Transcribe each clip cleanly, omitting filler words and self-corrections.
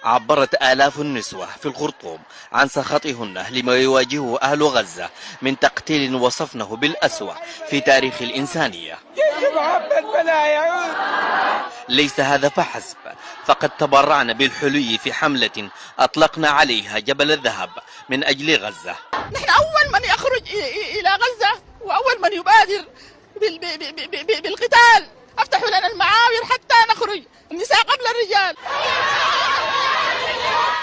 عبرت آلاف النسوة في الخرطوم عن سخطهن لما يواجهه أهل غزة من تقتيل وصفنه بالأسوأ في تاريخ الإنسانية. ليس هذا فحسب، فقد تبرعنا بالحلي في حملة أطلقنا عليها جبل الذهب من أجل غزة. نحن أول من يخرج إلى غزة وأول من يبادر بالقتال. افتحوا لنا المعاوير حتى نخرج، النساء قبل الرجال.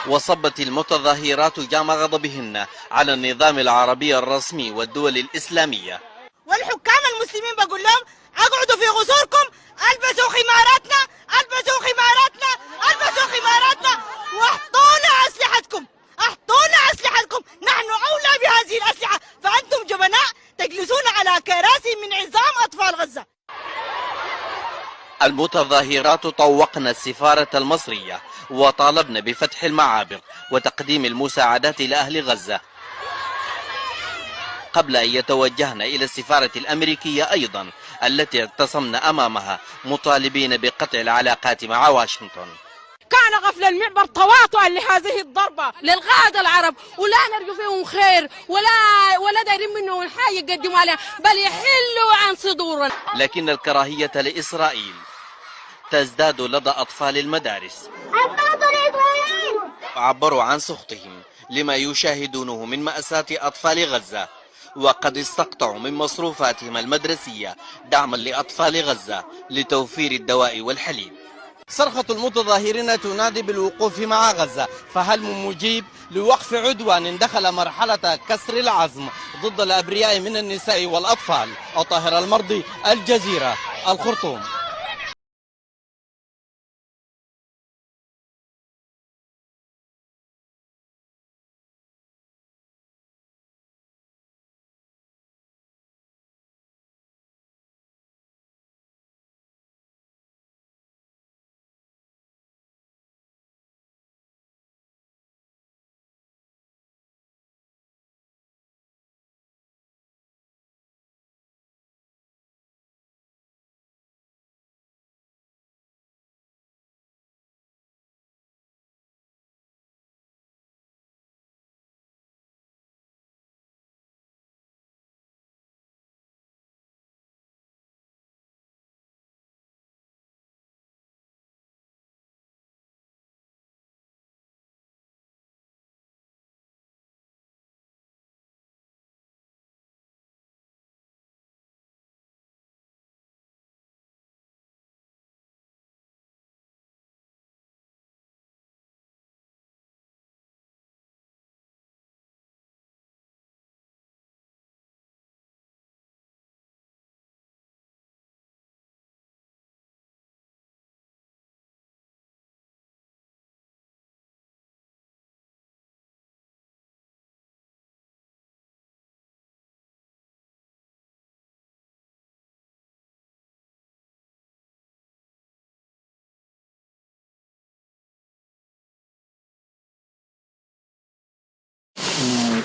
وصبت المتظاهرات جام غضبهن على النظام العربي الرسمي والدول الإسلامية. والحكام المسلمين بقول لهم اقعدوا في غصوركم، البسوا خماراتنا، البسوا خماراتنا، البسوا خماراتنا، واحطونا أسلحتكم، احطونا أسلحتكم، نحن أولى بهذه الأسلحة، فأنتم جبناء تجلسون على كراسي من عظام أطفال غزة. المتظاهرات طوقن السفارة المصرية وطالبن بفتح المعابر وتقديم المساعدات لأهل غزة، قبل أن يتوجهن إلى السفارة الأمريكية أيضا التي اعتصمن أمامها مطالبين بقطع العلاقات مع واشنطن. كان غفل المعبر تواطؤا لهذه الضربة للقادة العرب، ولا نرجو فيهم خير ولا دايرين منهم حاجة يقدموا عليها، بل يحلوا عن صدورنا. لكن الكراهية لإسرائيل تزداد لدى أطفال المدارس. عبروا عن سخطهم لما يشاهدونه من مأساة أطفال غزة، وقد استقطعوا من مصروفاتهم المدرسية دعما لأطفال غزة لتوفير الدواء والحليب. صرخة المتظاهرين تنادي بالوقوف مع غزة، فهل من مجيب لوقف عدوان دخل مرحلة كسر العزم ضد الأبرياء من النساء والأطفال؟ طاهر المرضي، الجزيرة، الخرطوم.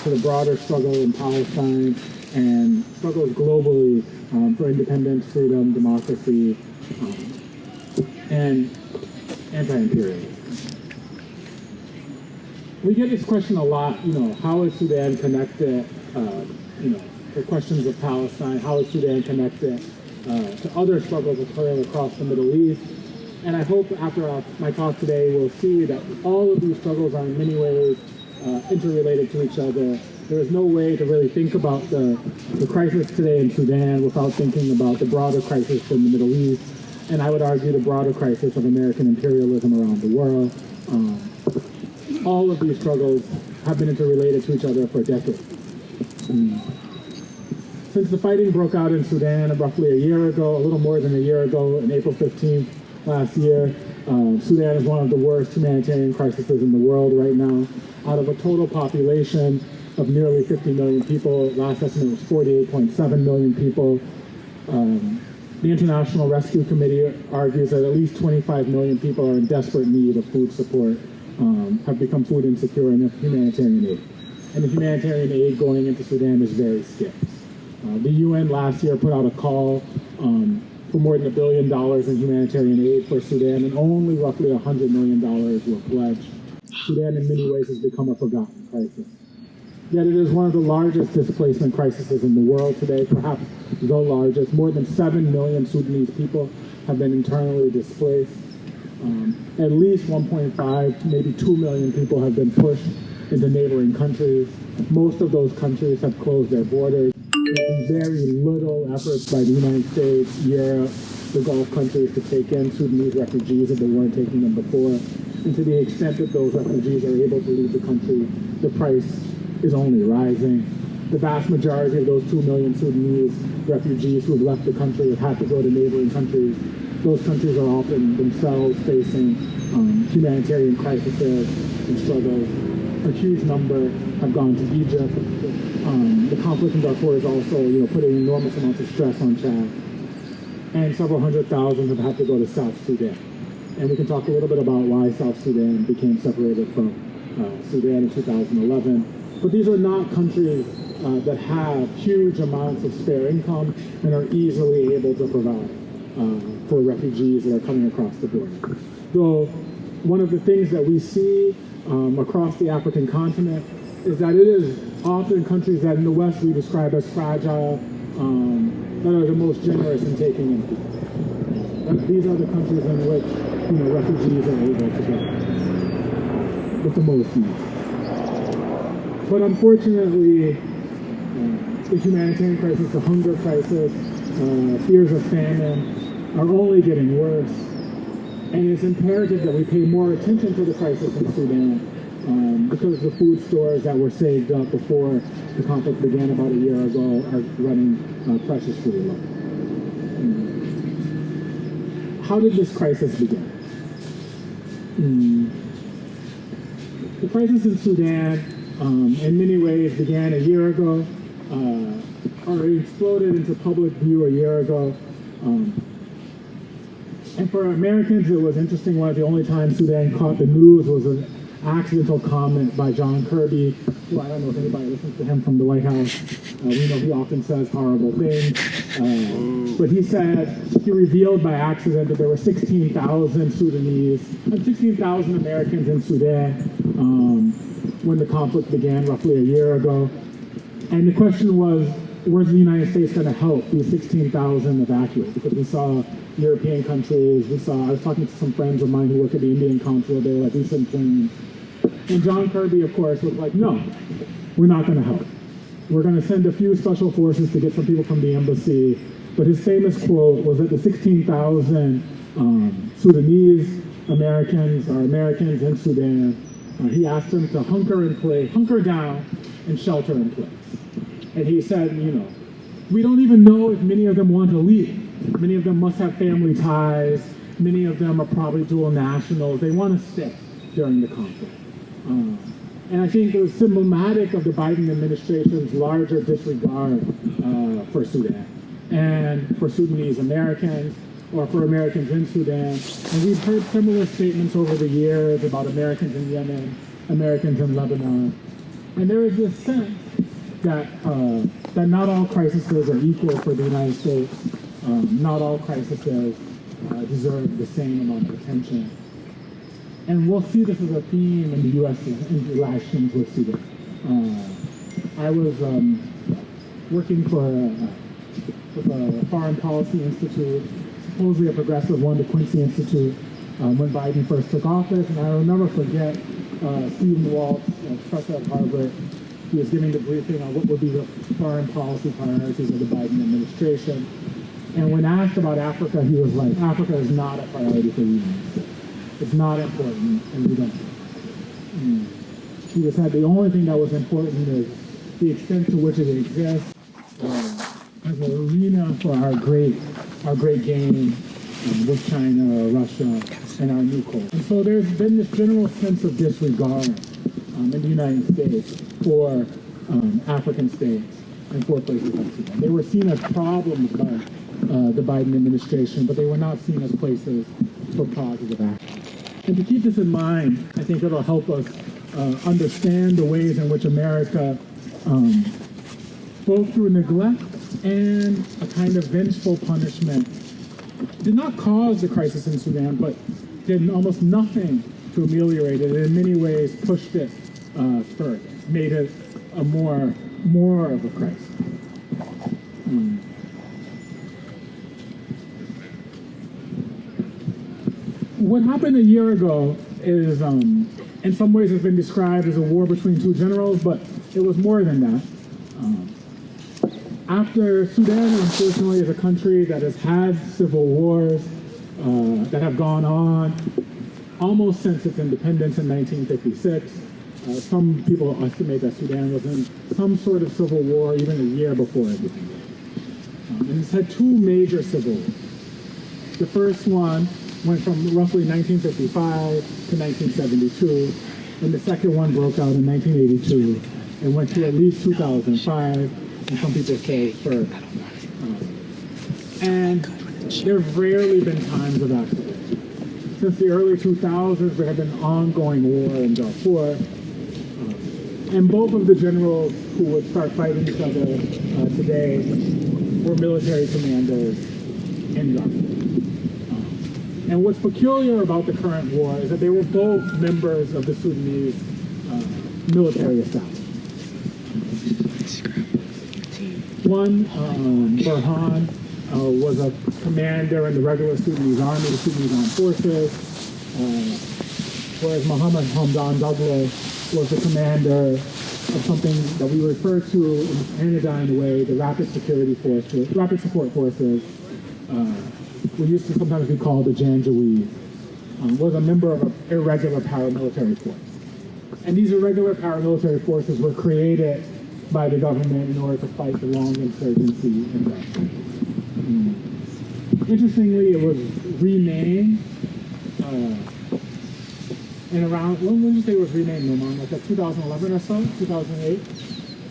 To the broader struggle in Palestine and struggles globally for independence, freedom, democracy, and anti-imperialism. We get this question a lot, how is Sudan connected, the questions of Palestine, how is Sudan connected to other struggles occurring across the Middle East? And I hope after my talk today, we'll see that all of these struggles are in many ways interrelated to each other. There is no way to really think about the crisis today in Sudan without thinking about the broader crisis in the Middle East, and I would argue the broader crisis of American imperialism around the world. All of these struggles have been interrelated to each other for decades. Since the fighting broke out in Sudan roughly a year ago, a little more than a year ago, on April 15th last year, Sudan is one of the worst humanitarian crises in the world right now. Out of a total population of nearly 50 million people, last estimate was 48.7 million people. The International Rescue Committee argues that at least 25 million people are in desperate need of food support, have become food insecure, and humanitarian aid. And the humanitarian aid going into Sudan is very scarce. The UN last year put out a call for more than $1 billion in humanitarian aid for Sudan, and only roughly $100 million were pledged Sudan in many ways has become a forgotten crisis. Yet it is one of the largest displacement crises in the world today, perhaps the largest. More than 7 million Sudanese people have been internally displaced. At least 1.5, maybe 2 million people have been pushed into neighboring countries. Most of those countries have closed their borders. There's been very little efforts by the United States, Europe, the Gulf countries to take in Sudanese refugees if they weren't taking them before. And to the extent that those refugees are able to leave the country, the price is only rising. The vast majority of those 2 million Sudanese refugees who have left the country have had to go to neighboring countries. Those countries are often themselves facing humanitarian crises and struggles. A huge number have gone to Egypt. The conflict in Darfur is also, putting enormous amounts of stress on Chad. And several hundred thousand have had to go to South Sudan. And we can talk a little bit about why South Sudan became separated from Sudan in 2011. But these are not countries that have huge amounts of spare income and are easily able to provide for refugees that are coming across the border. So one of the things that we see across the African continent is that it is often countries that in the West we describe as fragile that are the most generous in taking in people. These are the countries in which refugees are able to go with the most need. But unfortunately, the humanitarian crisis, the hunger crisis, fears of famine are only getting worse. And it's imperative that we pay more attention to the crisis in Sudan because the food stores that were saved up before the conflict began about a year ago are running preciously low. How did this crisis begin? The crisis in Sudan, in many ways, began a year ago, or exploded into public view a year ago. And for Americans, it was interesting. One of the only times Sudan caught the news was an accidental comment by John Kirby, who I don't know if anybody listens to him from the White House. We know he often says horrible things. But he revealed by accident that there were 16,000 16,000 Americans in Sudan when the conflict began roughly a year ago. And the question was, where's the United States going to help these 16,000 evacuate? Because we saw European countries, I was talking to some friends of mine who work at the Indian consulate, they were like, we sent planes. And John Kirby, of course, was like, no, we're not going to help. We're going to send a few special forces to get some people from the embassy. But his famous quote was that the 16,000 Sudanese Americans are Americans in Sudan. He asked them to hunker down and shelter in place. And he said, we don't even know if many of them want to leave. Many of them must have family ties. Many of them are probably dual nationals. They want to stay during the conflict. And I think it was symptomatic of the Biden administration's larger disregard for Sudan and for Sudanese Americans or for Americans in Sudan. And we've heard similar statements over the years about Americans in Yemen, Americans in Lebanon. And there is this sense that not all crises are equal for the United States. Not all crises deserve the same amount of attention. And we'll see this as a theme in the U.S.'s interactions with Sudan. I was working with a foreign policy institute, supposedly a progressive one, the Quincy Institute, when Biden first took office. And I'll never forget Stephen Waltz, professor at Harvard. He was giving the briefing on what would be the foreign policy priorities of the Biden administration. And when asked about Africa, he was like, Africa is not a priority for the United States. It's not important, and we don't. He said the only thing that was important is the extent to which it exists as an arena for our great game with China, Russia, and our new cold. And so there's been this general sense of disregard in the United States for African states and for places like Sudan. They were seen as problems by the Biden administration, but they were not seen as places for positive action. And to keep this in mind, I think it'll help us understand the ways in which America, both through neglect and a kind of vengeful punishment, did not cause the crisis in Sudan, but did almost nothing to ameliorate it, and in many ways pushed it further, made it a more of a crisis. What happened a year ago is, in some ways, has been described as a war between two generals, but it was more than that. After Sudan, unfortunately, is a country that has had civil wars that have gone on almost since its independence in 1956. Some people estimate that Sudan was in some sort of civil war even a year before it began. And it's had two major civil wars. The first one went from roughly 1955 to 1972, and the second one broke out in 1982 and went to at least 2005, and some people say further. And there have rarely been times of accident. Since the early 2000s, there have been ongoing war in Darfur, and both of the generals who would start fighting each other today were military commanders in Darfur. And what's peculiar about the current war is that they were both members of the Sudanese military establishment. One, Burhan, was a commander in the regular Sudanese army, the Sudanese armed forces, whereas Mohammed Hamdan Daglo was the commander of something that we refer to in the anodyne way, the rapid support forces. We used to sometimes be called the Janjaweed, was a member of an irregular paramilitary force. And these irregular paramilitary forces were created by the government in order to fight the long insurgency in Darfur. Interestingly, it was renamed in around, when would you say it was renamed, Noaman? Like 2011 or so? 2008? I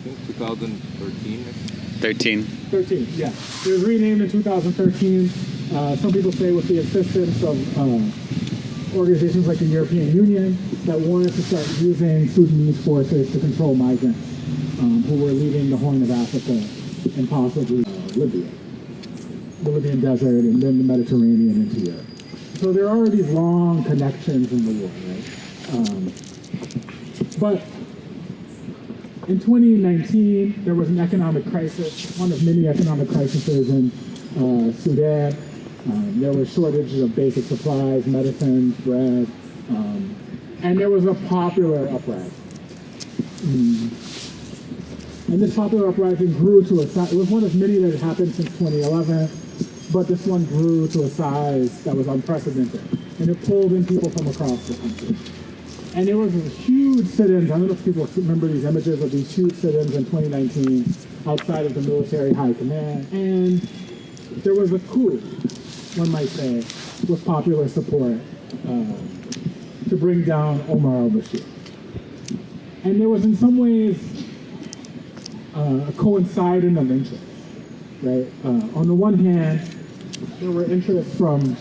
think 2013. 13, yeah. It was renamed in 2013. Some people say with the assistance of organizations like the European Union that wanted to start using Sudanese forces to control migrants who were leaving the Horn of Africa and possibly Libya, the Libyan desert, and then the Mediterranean into Europe. So there are these long connections in the war, right? But in 2019, there was an economic crisis, one of many economic crises in Sudan. There were shortages of basic supplies, medicines, bread, and there was a popular uprising. And this popular uprising grew to a size, it was one of many that had happened since 2011, but this one grew to a size that was unprecedented. And it pulled in people from across the country. And there was a huge sit-ins, I don't know if people remember these images of these huge sit-ins in 2019 outside of the military high command. And there was a coup, one might say, with popular support to bring down Omar al-Bashir. And there was in some ways a coinciding of interests, right? On the one hand, there were interests from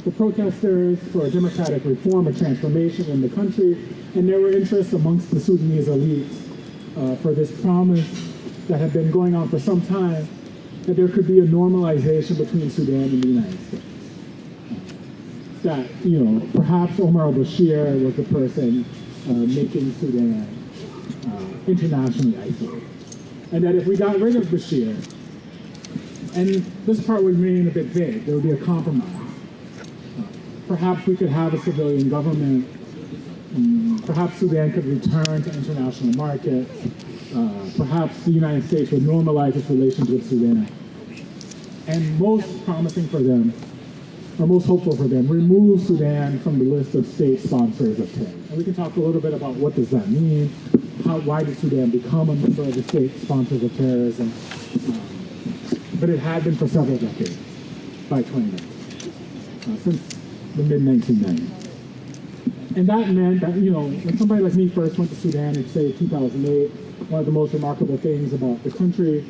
the protesters for democratic reform or transformation in the country, and there were interests amongst the Sudanese elites for this promise that had been going on for some time, that there could be a normalization between Sudan and the United States. That, you know, perhaps Omar al-Bashir was the person making Sudan internationally isolated. And that if we got rid of Bashir, and this part would remain a bit vague, there would be a compromise. Perhaps we could have a civilian government. Perhaps Sudan could return to international markets. Perhaps the United States would normalize its relations with Sudan. And most promising for them, or most hopeful for them, remove Sudan from the list of state sponsors of terror. And we can talk a little bit about what does that mean, why did Sudan become a member of the state sponsors of terrorism, but it had been for several decades by 2019, since the mid-1990s. And that meant that, you know, when somebody like me first went to Sudan in, say, 2008, one of the most remarkable things about the country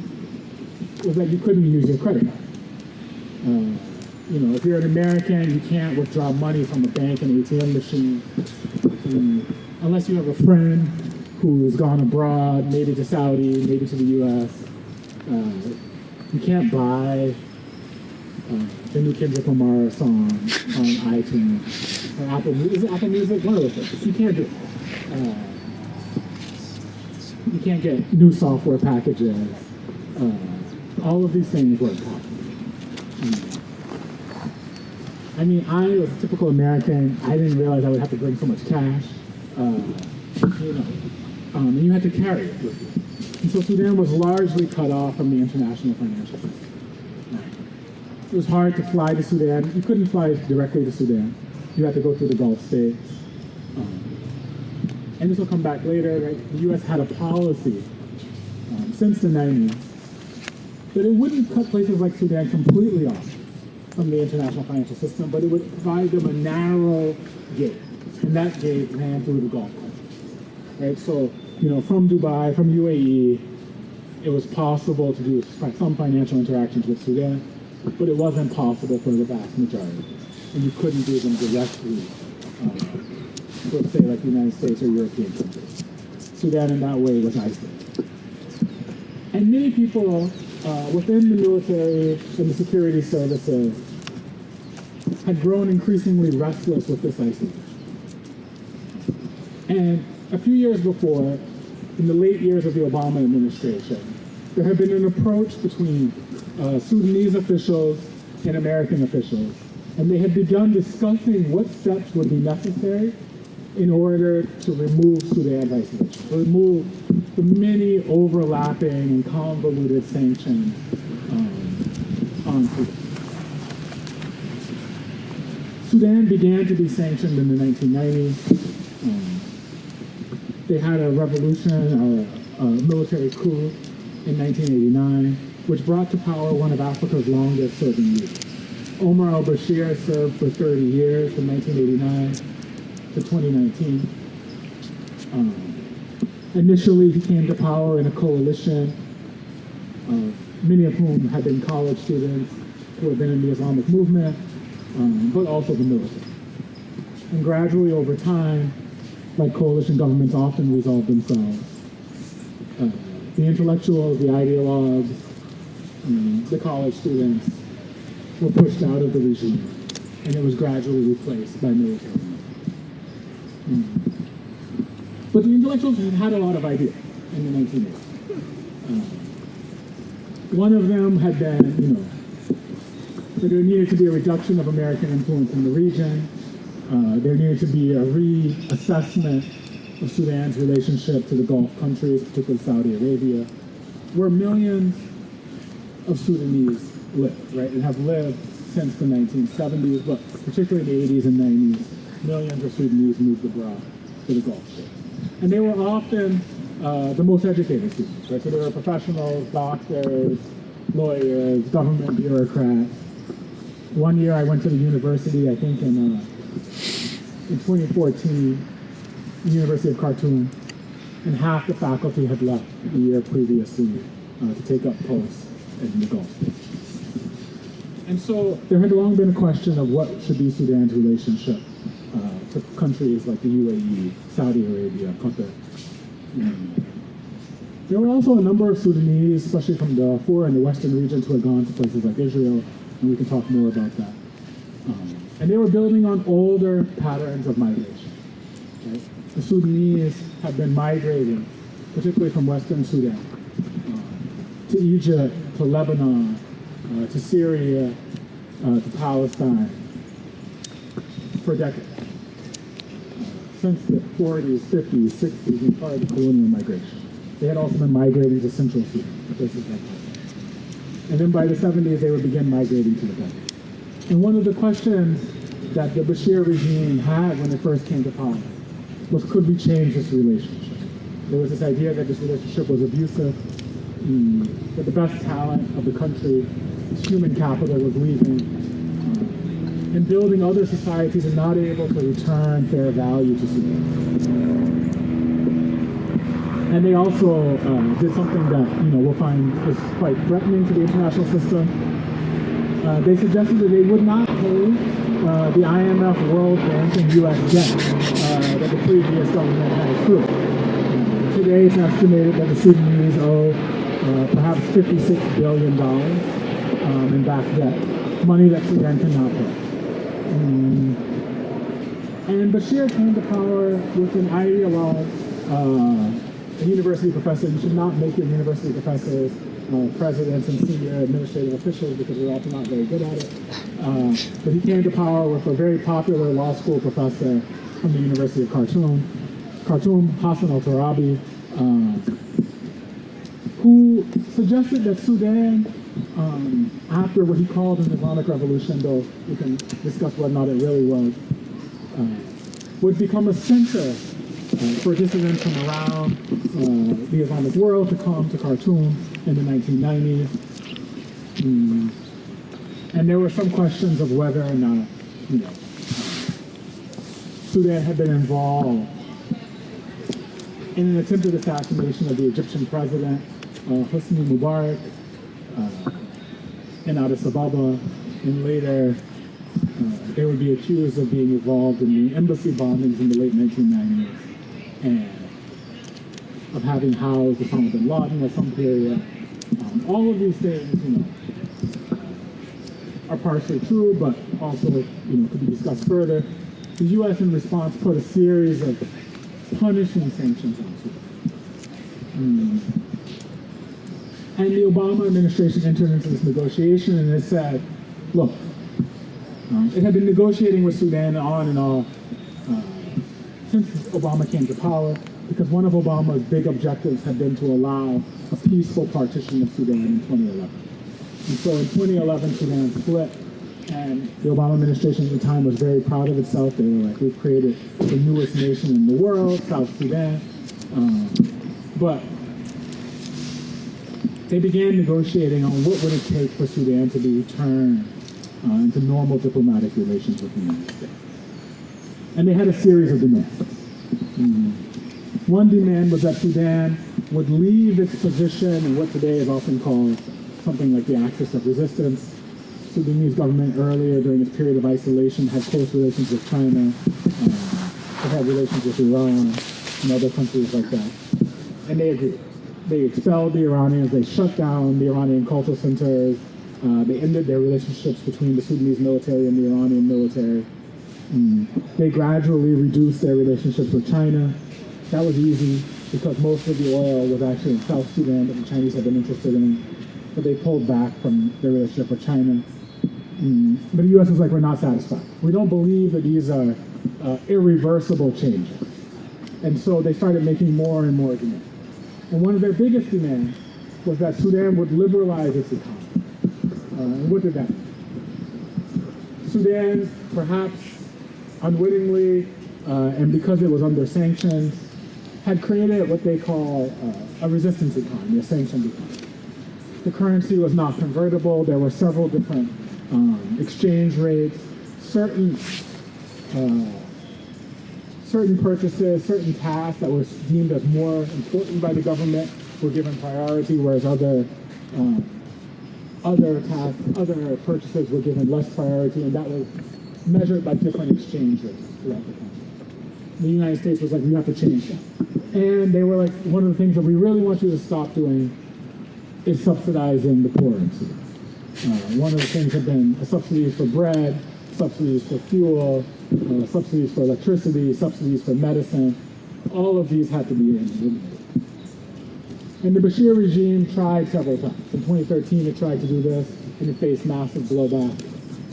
was that you couldn't use your credit card. You know, if you're an American, you can't withdraw money from a bank and ATM machine unless you have a friend who's gone abroad, maybe to Saudi, maybe to the U.S. You can't buy the new Kendrick Lamar song on iTunes or Apple Music. Is it Apple Music? One of those things. You can't do it. You can't get new software packages. All of these things weren't possible. I mean, I was a typical American. I didn't realize I would have to bring so much cash. And you had to carry it with you. And so Sudan was largely cut off from the international financial system. It was hard to fly to Sudan. You couldn't fly directly to Sudan. You had to go through the Gulf states. And this will come back later, right? The U.S. had a policy since the 90s that it wouldn't cut places like Sudan completely off from the international financial system, but it would provide them a narrow gate. And that gate ran through the Gulf countries, right? So, from Dubai, from UAE, it was possible to do some financial interactions with Sudan, but it wasn't possible for the vast majority. And you couldn't do them directly with, say, like the United States or European countries. Sudan in that way was isolated. And many people within the military and the security services had grown increasingly restless with this isolation. And a few years before, in the late years of the Obama administration, there had been an approach between Sudanese officials and American officials, and they had begun discussing what steps would be necessary in order to remove Sudan's isolation, to remove the many overlapping and convoluted sanctions on Sudan. Sudan began to be sanctioned in the 1990s. They had a revolution, a military coup in 1989, which brought to power one of Africa's longest serving leaders. Omar al-Bashir served for 30 years from 1989 to 2019. Initially, he came to power in a coalition, many of whom had been college students who had been in the Islamic movement, but also the military. And gradually, over time, like coalition governments often resolve themselves, the intellectuals, the ideologues, the college students were pushed out of the regime, and it was gradually replaced by military. But the intellectuals had a lot of ideas in the 1980s. One of them had been, that there needed to be a reduction of American influence in the region. There needed to be a reassessment of Sudan's relationship to the Gulf countries, particularly Saudi Arabia, where millions of Sudanese live, right, and have lived since the 1970s, but particularly in the 80s and 90s, millions of Sudanese moved abroad to the Gulf states. And they were often the most educated students, right? So they were professionals, doctors, lawyers, government bureaucrats. One year I went to the university, I think in 2014, the University of Khartoum, and half the faculty had left the year previously to take up posts in the Gulf states. And so there had long been a question of what should be Sudan's relationship to countries like the UAE, Saudi Arabia, Qatar. There were also a number of Sudanese, especially from the Darfur and the western regions, who had gone to places like Israel, and we can talk more about that. And they were building on older patterns of migration. Right? The Sudanese have been migrating, particularly from western Sudan, to Egypt, to Lebanon, to Syria, to Palestine, for decades. Since the 40s, 50s, 60s, and part of the colonial migration. They had also been migrating to Central Sudan, places like that. And then by the 70s, they would begin migrating to the Gulf. And one of the questions that the Bashir regime had when it first came to power was, could we change this relationship? There was this idea that this relationship was abusive, that the best talent of the country, its human capital, was leaving, and building other societies are not able to return fair value to Sudan. And they also did something that we'll find is quite threatening to the international system. They suggested that they would not pay the IMF, World Bank, and U.S. debt that the previous government had accrued. Today, it's estimated that the Sudanese owe perhaps $56 billion in back debt, money that Sudan cannot pay. And Bashir came to power with an ideologue, a university professor. You should not make your university professors presidents and senior administrative officials because we're often not very good at it. But he came to power with a very popular law school professor from the University of Khartoum, Hassan al-Turabi, who suggested that Sudan, after what he called an Islamic revolution, though we can discuss whether or not it really was, would become a center for dissidents from around the Islamic world to come to Khartoum in the 1990s. And there were some questions of whether or not, Sudan had been involved in an attempted assassination of the Egyptian president, Hosni Mubarak, in Addis Ababa, and later they would be accused of being involved in the embassy bombings in the late 1990s, and of having housed Osama bin Laden at some period. All of these things, are partially true, but also, could be discussed further. The U.S. in response put a series of punishing sanctions on Sudan. And the Obama administration entered into this negotiation, and it said, look, it had been negotiating with Sudan on and off since Obama came to power, because one of Obama's big objectives had been to allow a peaceful partition of Sudan in 2011. And so in 2011, Sudan split, and the Obama administration at the time was very proud of itself. They were like, we've created the newest nation in the world, South Sudan. But they began negotiating on what would it take for Sudan to be returned into normal diplomatic relations with the United States. And they had a series of demands. One demand was that Sudan would leave its position in what today is often called something like the axis of resistance. Sudanese government earlier during its period of isolation had close relations with China, it had relations with Iran and other countries like that. And they agreed. They expelled the Iranians, they shut down the Iranian cultural centers, they ended their relationships between the Sudanese military and the Iranian military. They gradually reduced their relationships with China. That was easy because most of the oil was actually in South Sudan that the Chinese had been interested in. But they pulled back from their relationship with China. But the U.S. was like, we're not satisfied. We don't believe that these are irreversible changes. And so they started making more and more demands. And one of their biggest demands was that Sudan would liberalize its economy. And what did that mean? Sudan, perhaps unwittingly, and because it was under sanctions, had created what they call a resistance economy, a sanctioned economy. The currency was not convertible. There were several different exchange rates. Certain purchases, certain tasks that were deemed as more important by the government were given priority, whereas other tasks, other purchases were given less priority, and that was measured by different exchange rates throughout the country. The United States was like, we have to change that. And they were like, one of the things that we really want you to stop doing is subsidizing the poor in Sudan. One of the things had been subsidies for bread, subsidies for fuel, subsidies for electricity, subsidies for medicine. All of these had to be eliminated. And the Bashir regime tried several times. In 2013, it tried to do this, and it faced massive blowback.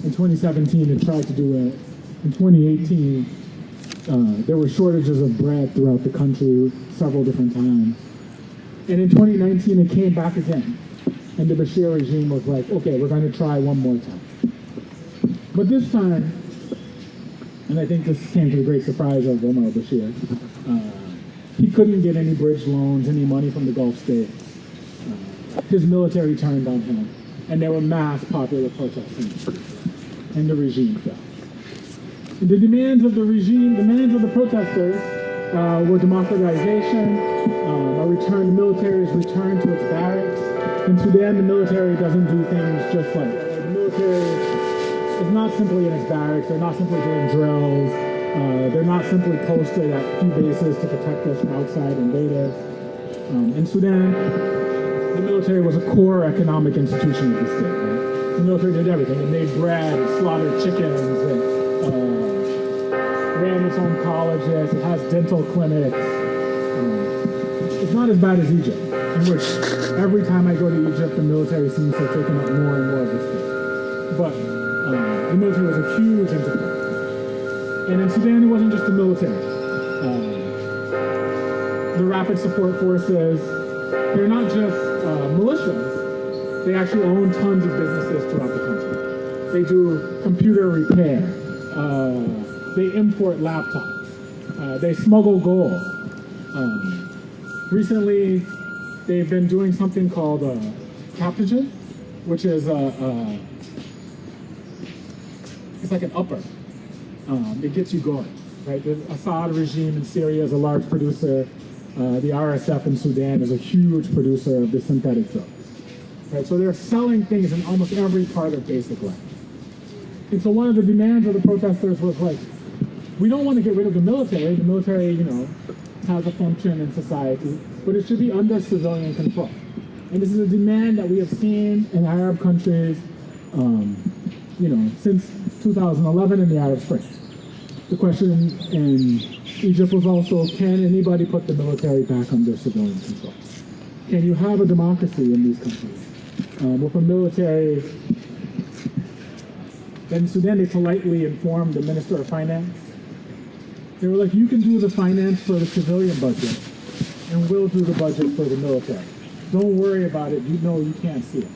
In 2017, it tried to do it. In 2018, there were shortages of bread throughout the country several different times. And in 2019, it came back again. And the Bashir regime was like, okay, we're going to try one more time. But this time, and I think this came to the great surprise of Omar al-Bashir, he couldn't get any bridge loans, any money from the Gulf states. His military turned on him, and there were mass popular protests in the streets, and the regime fell. And the demands of the regime, demands of the protesters, were democratization, a return, the military's return to its barracks. In Sudan, the military doesn't do things just like that. The military is not simply in its barracks, they're not simply doing drills, they're not simply posted at a few bases to protect us from outside invaders. In Sudan, the military was a core economic institution of the state. Right? The military did everything. It made bread, it slaughtered chickens, it ran its own colleges, it has dental clinics. It's not as bad as Egypt, in which every time I go to Egypt, the military seems to have taken up more and more of this thing. But the military was a huge enterprise. And in Sudan, it wasn't just the military. The rapid support forces, they're not just militias. They actually own tons of businesses throughout the country. They do computer repair. They import laptops. They smuggle gold. Recently, they've been doing something called captainship, which is it's like an upper. It gets you going, right? The Assad regime in Syria is a large producer. The RSF in Sudan is a huge producer of the synthetic drugs, right? So they're selling things in almost every part of basic life. And so one of the demands of the protesters was like, we don't want to get rid of the military. The military, you know, has a function in society, but it should be under civilian control. And this is a demand that we have seen in Arab countries, you know, since 2011 in the Arab Spring. The question in Egypt was also, can anybody put the military back under civilian control? Can you have a democracy in these countries? With a military, in Sudan they politely informed the Minister of Finance. They were like, you can do the finance for the civilian budget, and we'll do the budget for the military. Don't worry about it, you know you can't see it.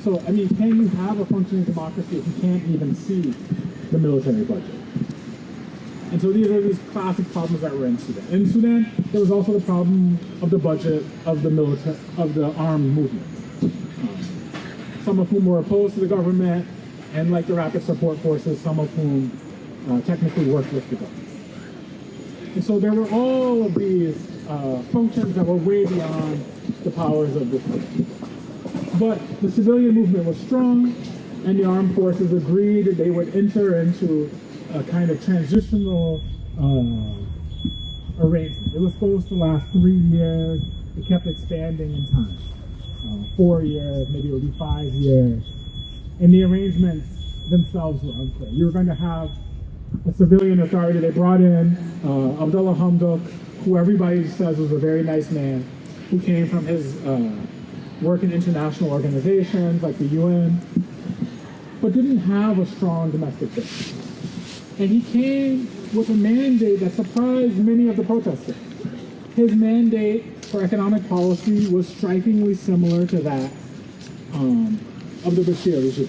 So, I mean, can you have a functioning democracy if you can't even see the military budget? And so these are these classic problems that were in Sudan. In Sudan, there was also the problem of the budget of the military, of the armed movement. Some of whom were opposed to the government, and like the rapid support forces, some of whom technically worked with the government. And so there were all of these functions that were way beyond the powers of the state. But the civilian movement was strong, and the armed forces agreed that they would enter into a kind of transitional arrangement. It was supposed to last 3 years. It kept expanding in time. 4 years, maybe it would be 5 years. And the arrangements themselves were unclear. You were going to have a civilian authority. They brought in Abdullah Hamdok, who everybody says was a very nice man, who came from his work in international organizations like the UN, but didn't have a strong domestic base. And he came with a mandate that surprised many of the protesters. His mandate for economic policy was strikingly similar to that of the Bashir regime.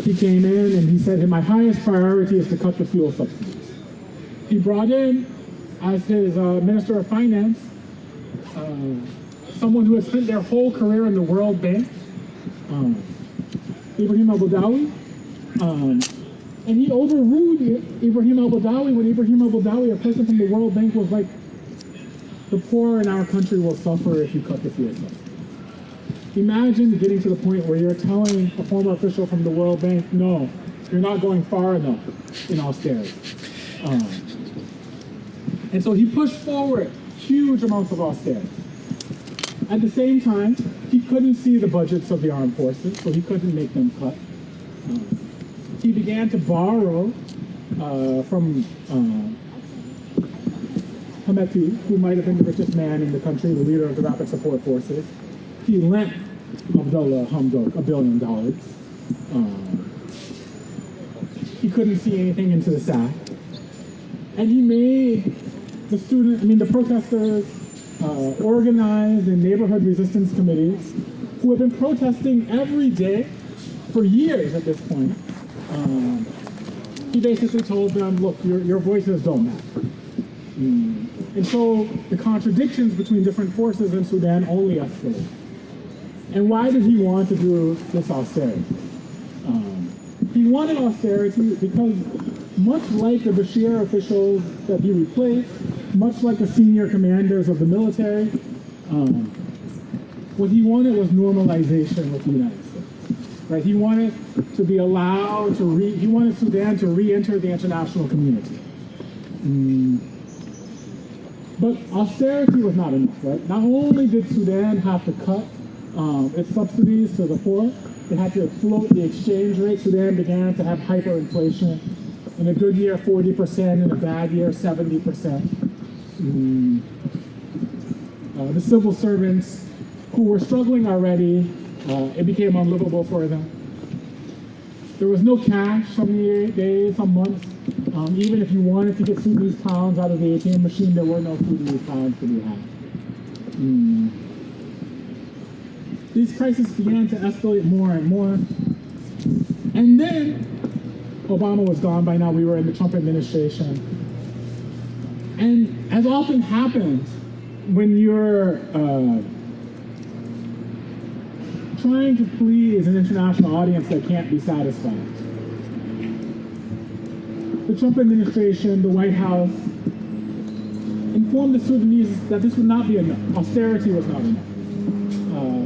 He came in and he said, my highest priority is to cut the fuel subsidies. He brought in, as his Minister of Finance, someone who had spent their whole career in the World Bank, Ibrahim al-Badawi, and he overruled Ibrahim al-Badawi when Ibrahim al-Badawi, a person from the World Bank, was like, the poor in our country will suffer if you cut the fuel subsidies. Imagine getting to the point where you're telling a former official from the World Bank, no, you're not going far enough in austerity. And so he pushed forward huge amounts of austerity. At the same time, he couldn't see the budgets of the armed forces, so he couldn't make them cut. He began to borrow from Hameti, who might have been the richest man in the country, the leader of the rapid support forces. He lent Abdullah Hamdok $1 billion. He couldn't see anything into the sack. And he made the protesters organized in neighborhood resistance committees who have been protesting every day for years at this point. He basically told them, look, your voices don't matter. And so the contradictions between different forces in Sudan only escalated. And why did he want to do this austerity? He wanted austerity because, much like the Bashir officials that he replaced, much like the senior commanders of the military, what he wanted was normalization with the United States. Right? He wanted to be allowed to he wanted Sudan to re-enter the international community. But austerity was not enough, right? Not only did Sudan have to cut its subsidies to the poor, They had to float the exchange rate. Sudan began to have hyperinflation. In a good year, 40%. In a bad year, 70%. The civil servants who were struggling already, it became unlivable for them. There was no cash some days, some months. Even if you wanted to get Sudanese pounds out of the ATM machine, there were no Sudanese pounds to be had. These crises began to escalate more and more. And then Obama was gone by now. We were in the Trump administration. And as often happens when you're trying to please an international audience that can't be satisfied, the Trump administration, the White House, informed the Sudanese that this would not be enough. Austerity was not enough.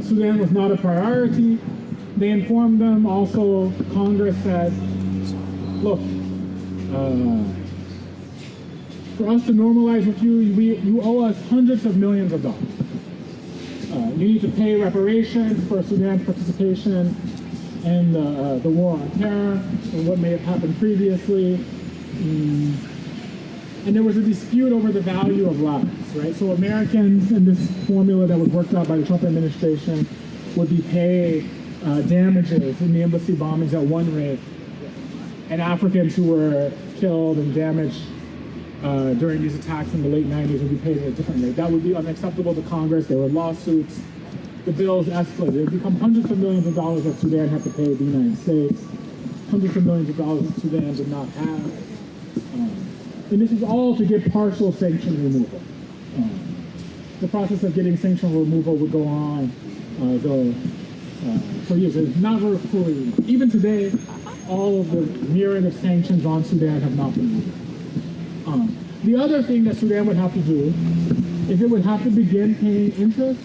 Sudan was not a priority. They informed them also, Congress said, look, for us to normalize with you, you owe us hundreds of millions of dollars. You need to pay reparations for Sudan's participation in the war on terror and what may have happened previously. And there was a dispute over the value of lives, right? So Americans, in this formula that was worked out by the Trump administration, would be paid damages in the embassy bombings at one rate, and Africans who were killed and damaged during these attacks in the late 90s would be paid at a different rate. That would be unacceptable to Congress. There were lawsuits. The bills escalated. It would become hundreds of millions of dollars that Sudan had to pay the United States. Hundreds of millions of dollars that Sudan did not have. And this is all to get partial sanction removal. The process of getting sanction removal would go on for years. It's never fully, even today, all of the myriad of sanctions on Sudan have not been removed. The other thing that Sudan would have to do is it would have to begin paying interest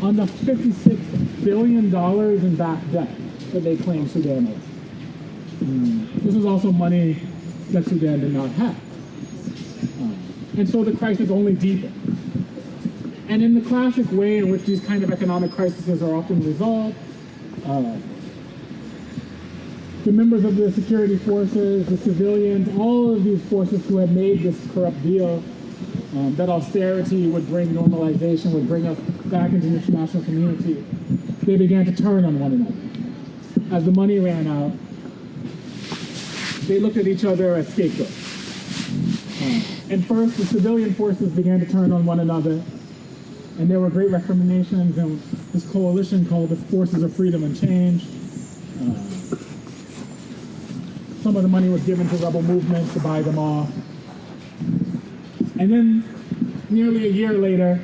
on the $56 billion in back debt that they claim Sudan owes. This is also money that Sudan did not have. And so the crisis only deepened. And in the classic way in which these kind of economic crises are often resolved, the members of the security forces, the civilians, all of these forces who had made this corrupt deal, that austerity would bring normalization, would bring us back into the international community, they began to turn on one another. As the money ran out, they looked at each other as scapegoats. And first, the civilian forces began to turn on one another, and there were great recriminations, and this coalition called the Forces of Freedom and Change. Some of the money was given to rebel movements to buy them off. And then, nearly a year later,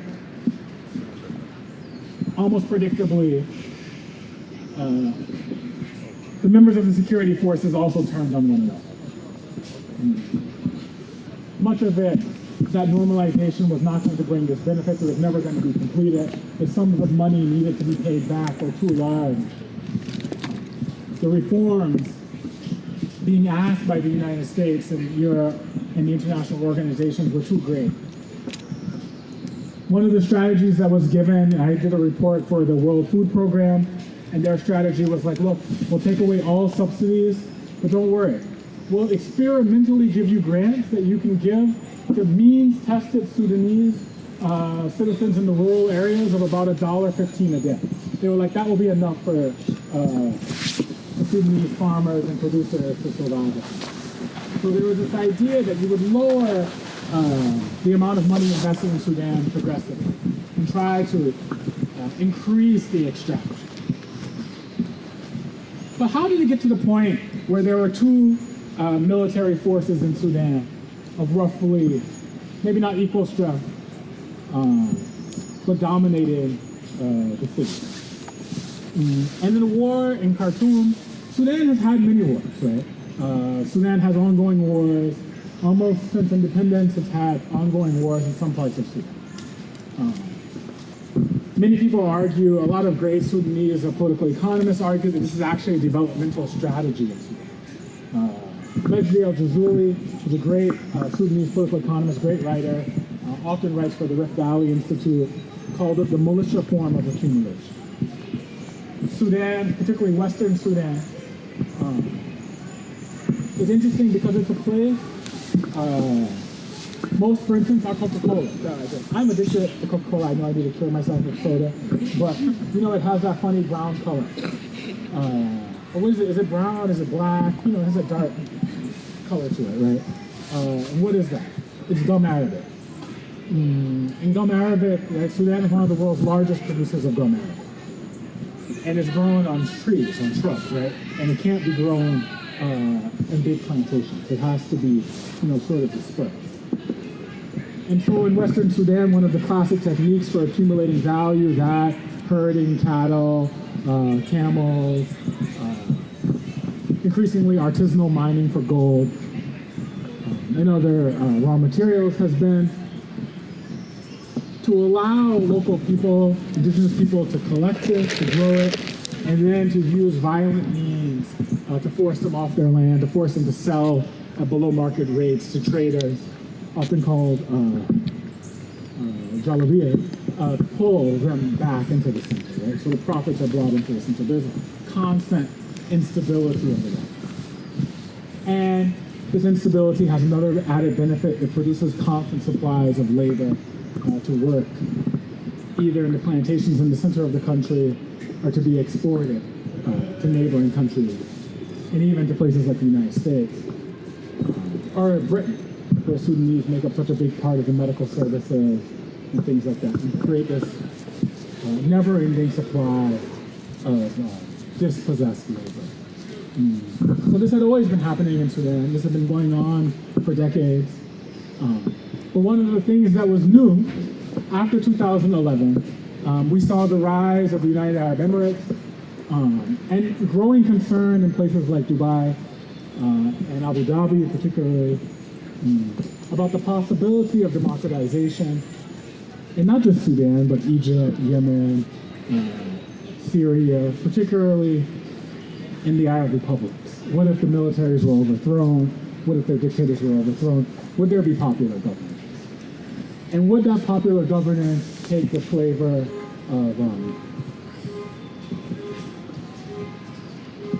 almost predictably, the members of the security forces also turned on one another. Much of it, that normalization was not going to bring this benefit, it was never going to be completed. The sums of money needed to be paid back were too large. The reforms being asked by the United States and Europe and the international organizations were too great. One of the strategies that was given, I did a report for the World Food Program, and their strategy was like, look, we'll take away all subsidies, but don't worry. We'll experimentally give you grants that you can give to means-tested Sudanese citizens in the rural areas of about $1.15 a day. They were like, that will be enough for Sudanese farmers and producers to survive. So there was this idea that you would lower the amount of money invested in Sudan progressively and try to increase the extraction. But how did it get to the point where there were two military forces in Sudan of roughly, maybe not equal strength, but dominated the city? And in the war in Khartoum, Sudan has had many wars, right? Sudan has ongoing wars. Almost since independence, it's had ongoing wars in some parts of Sudan. Many people argue, a lot of great Sudanese political economists argue that this is actually a developmental strategy of Sudan. Majdi al-Jazuli is a great Sudanese political economist, great writer, often writes for the Rift Valley Institute, called it the militia form of accumulation. Sudan, particularly Western Sudan, is interesting because it's a place, most, for instance, our Coca-Cola. I'm addicted to Coca-Cola. I know I need to cure myself with soda, but you know, it has that funny brown color. Or what is it? Is it brown? Is it black? You know, it has a dark color to it, right? And what is that? It's gum arabic. In gum arabic, right, Sudan is one of the world's largest producers of gum arabic. And it's grown on trees, on shrubs, right? And it can't be grown in big plantations. It has to be, you know, sort of dispersed. And so in Western Sudan, one of the classic techniques for accumulating value, that herding cattle, camels, increasingly artisanal mining for gold, and other raw materials has been to allow local people, indigenous people, to collect it, to grow it, and then to use violent means to force them off their land, to force them to sell at below market rates to traders, often called jalabiyas, to pull them back into the center, right? So the profits are brought into the center. There's a constant instability over that. And this instability has another added benefit. It produces constant supplies of labor to work, either in the plantations in the center of the country or to be exported to neighboring countries, and even to places like the United States, or Britain, where Sudanese make up such a big part of the medical services and things like that, and create this never-ending supply of dispossessed labor. So this had always been happening in Sudan. This had been going on for decades. But one of the things that was new after 2011, we saw the rise of the United Arab Emirates and growing concern in places like Dubai and Abu Dhabi particularly about the possibility of democratization in not just Sudan, but Egypt, Yemen, Syria, particularly in the Arab republics. What if the militaries were overthrown? What if their dictators were overthrown? Would there be popular governance? And would that popular governance take the flavor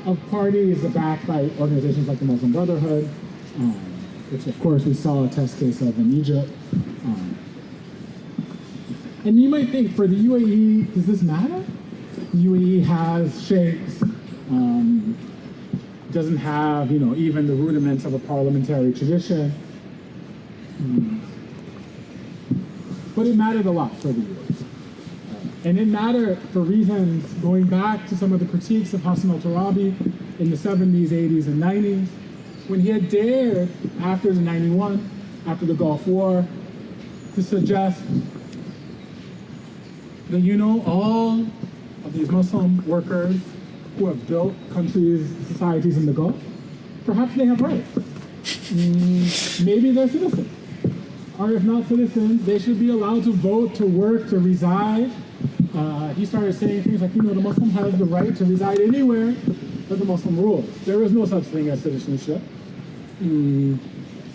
of parties backed by organizations like the Muslim Brotherhood, which of course we saw a test case of in Egypt. And you might think, for the UAE, does this matter? The UAE has sheikhs, doesn't have, you know, even the rudiments of a parliamentary tradition. But it mattered a lot for the UAE. And it mattered for reasons going back to some of the critiques of Hassan al-Turabi in the 70s, 80s, and 90s, when he had dared, after the 91, after the Gulf War, to suggest that, you know, all of these Muslim workers who have built countries, societies in the Gulf, perhaps they have rights. Maybe they're citizens. Or if not citizens, they should be allowed to vote, to work, to reside. He started saying things like, you know, the Muslim has the right to reside anywhere that the Muslim rules. There is no such thing as citizenship. And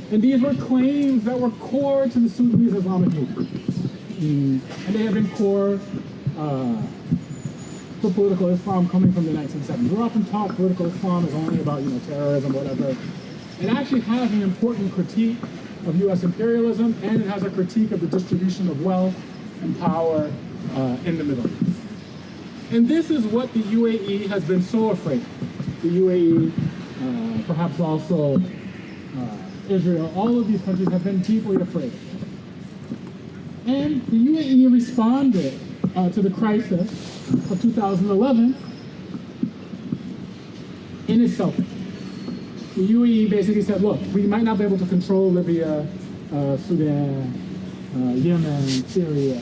these were claims that were core to the Sudanese Islamic movement. And they have been core to political Islam coming from the 1970s. We're often taught political Islam is only about, you know, terrorism, whatever. It actually has an important critique of U.S. imperialism, and it has a critique of the distribution of wealth and power in the Middle East. And this is what the UAE has been so afraid of. The UAE, perhaps also Israel, all of these countries have been deeply afraid. And the UAE responded to the crisis of 2011 in itself. The UAE basically said, look, we might not be able to control Libya, Sudan, Yemen, Syria,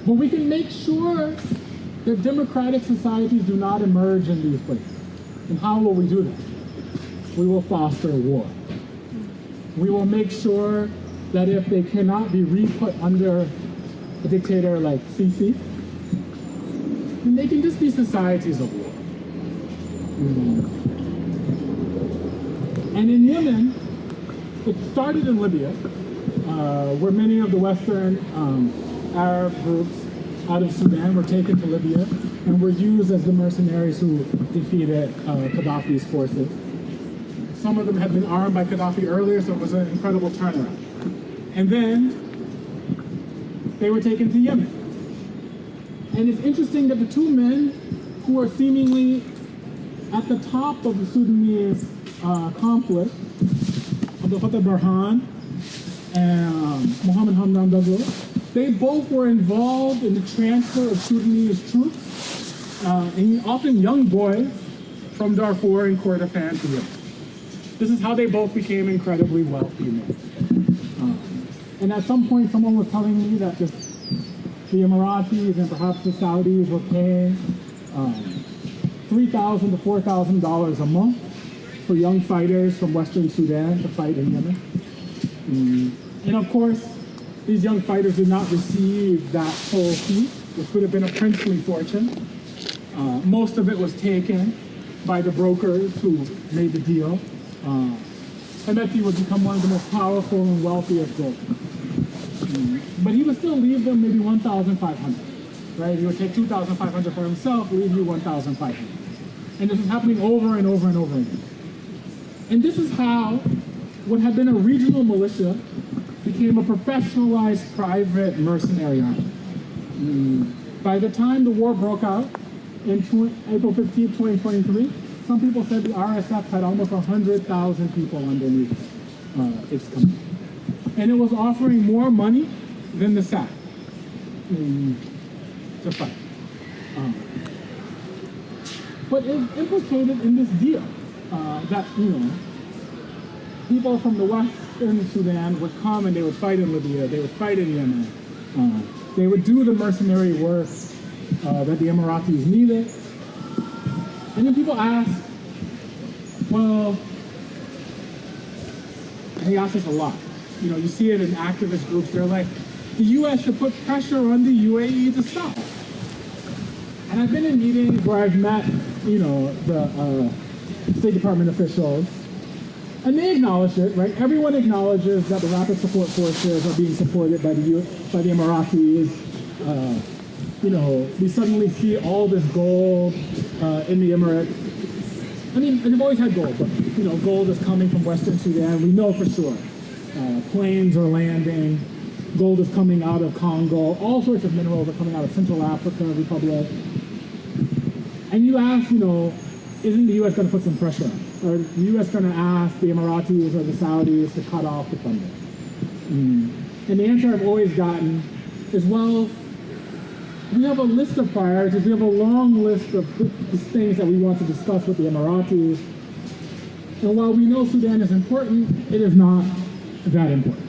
but we can make sure that democratic societies do not emerge in these places. And how will we do that? We will foster war. We will make sure that if they cannot be re-put under a dictator like Sisi, then they can just be societies of war. And in Yemen, it started in Libya, where many of the Western Arab groups out of Sudan were taken to Libya and were used as the mercenaries who defeated Gaddafi's forces. Some of them had been armed by Gaddafi earlier, so it was an incredible turnaround. And then they were taken to Yemen. And it's interesting that the two men who are seemingly at the top of the Sudanese conflict, Abdel Fattah Burhan and Mohammed Hamdan Dagalo, they both were involved in the transfer of Sudanese troops, and often young boys, from Darfur and Kordofan to Yemen. This is how they both became incredibly wealthy men. And at some point, someone was telling me that the Emiratis and perhaps the Saudis were paying $3,000 to $4,000 a month for young fighters from Western Sudan to fight in Yemen. And of course, these young fighters did not receive that full fee, which would have been a princely fortune. Most of it was taken by the brokers who made the deal. Hemeti would become one of the most powerful and wealthiest brokers. But he would still leave them maybe 1,500, right? He would take 2,500 for himself, leave you 1,500. And this is happening over and over and over again. And this is how what had been a regional militia became a professionalized private mercenary army. By the time the war broke out in April 15, 2023, some people said the RSF had almost 100,000 people underneath its command. And it was offering more money than the SAF to fight. But it implicated in this deal that, people from the Western Sudan would come and they would fight in Libya, they would fight in Yemen, they would do the mercenary work that the Emiratis needed. And then people ask, well, they ask us a lot. You see it in activist groups, they're like, the U.S. should put pressure on the UAE to stop. And I've been in meetings where I've met, the State Department officials, and they acknowledge it, right? Everyone acknowledges that the rapid support forces are being supported by the Emiratis. We suddenly see all this gold in the Emirates. I mean, they've always had gold, but gold is coming from Western Sudan. We know for sure. Planes are landing. Gold is coming out of Congo. All sorts of minerals are coming out of Central Africa Republic. And you ask, isn't the U.S. going to put some pressure on? Or the U.S. going to ask the Emiratis or the Saudis to cut off the funding? And the answer I've always gotten is, well, we have a list of priorities. We have a long list of things that we want to discuss with the Emiratis. And while we know Sudan is important, it is not that important.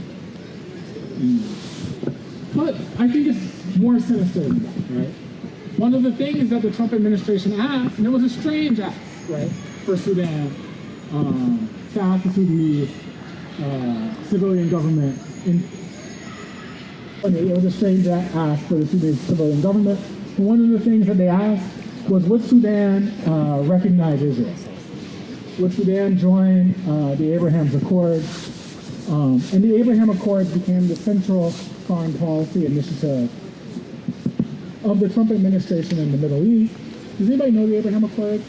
But I think it's more sinister than that, right? One of the things that the Trump administration asked, and it was a strange ask, right, for Sudan, to ask the Sudanese civilian government. It was a strange ask for the Sudanese civilian government. And one of the things that they asked was, would Sudan recognize Israel? Would Sudan join the Abraham Accords? And the Abraham Accords became the central foreign policy initiative of the Trump administration in the Middle East. Does anybody know the Abraham Accords?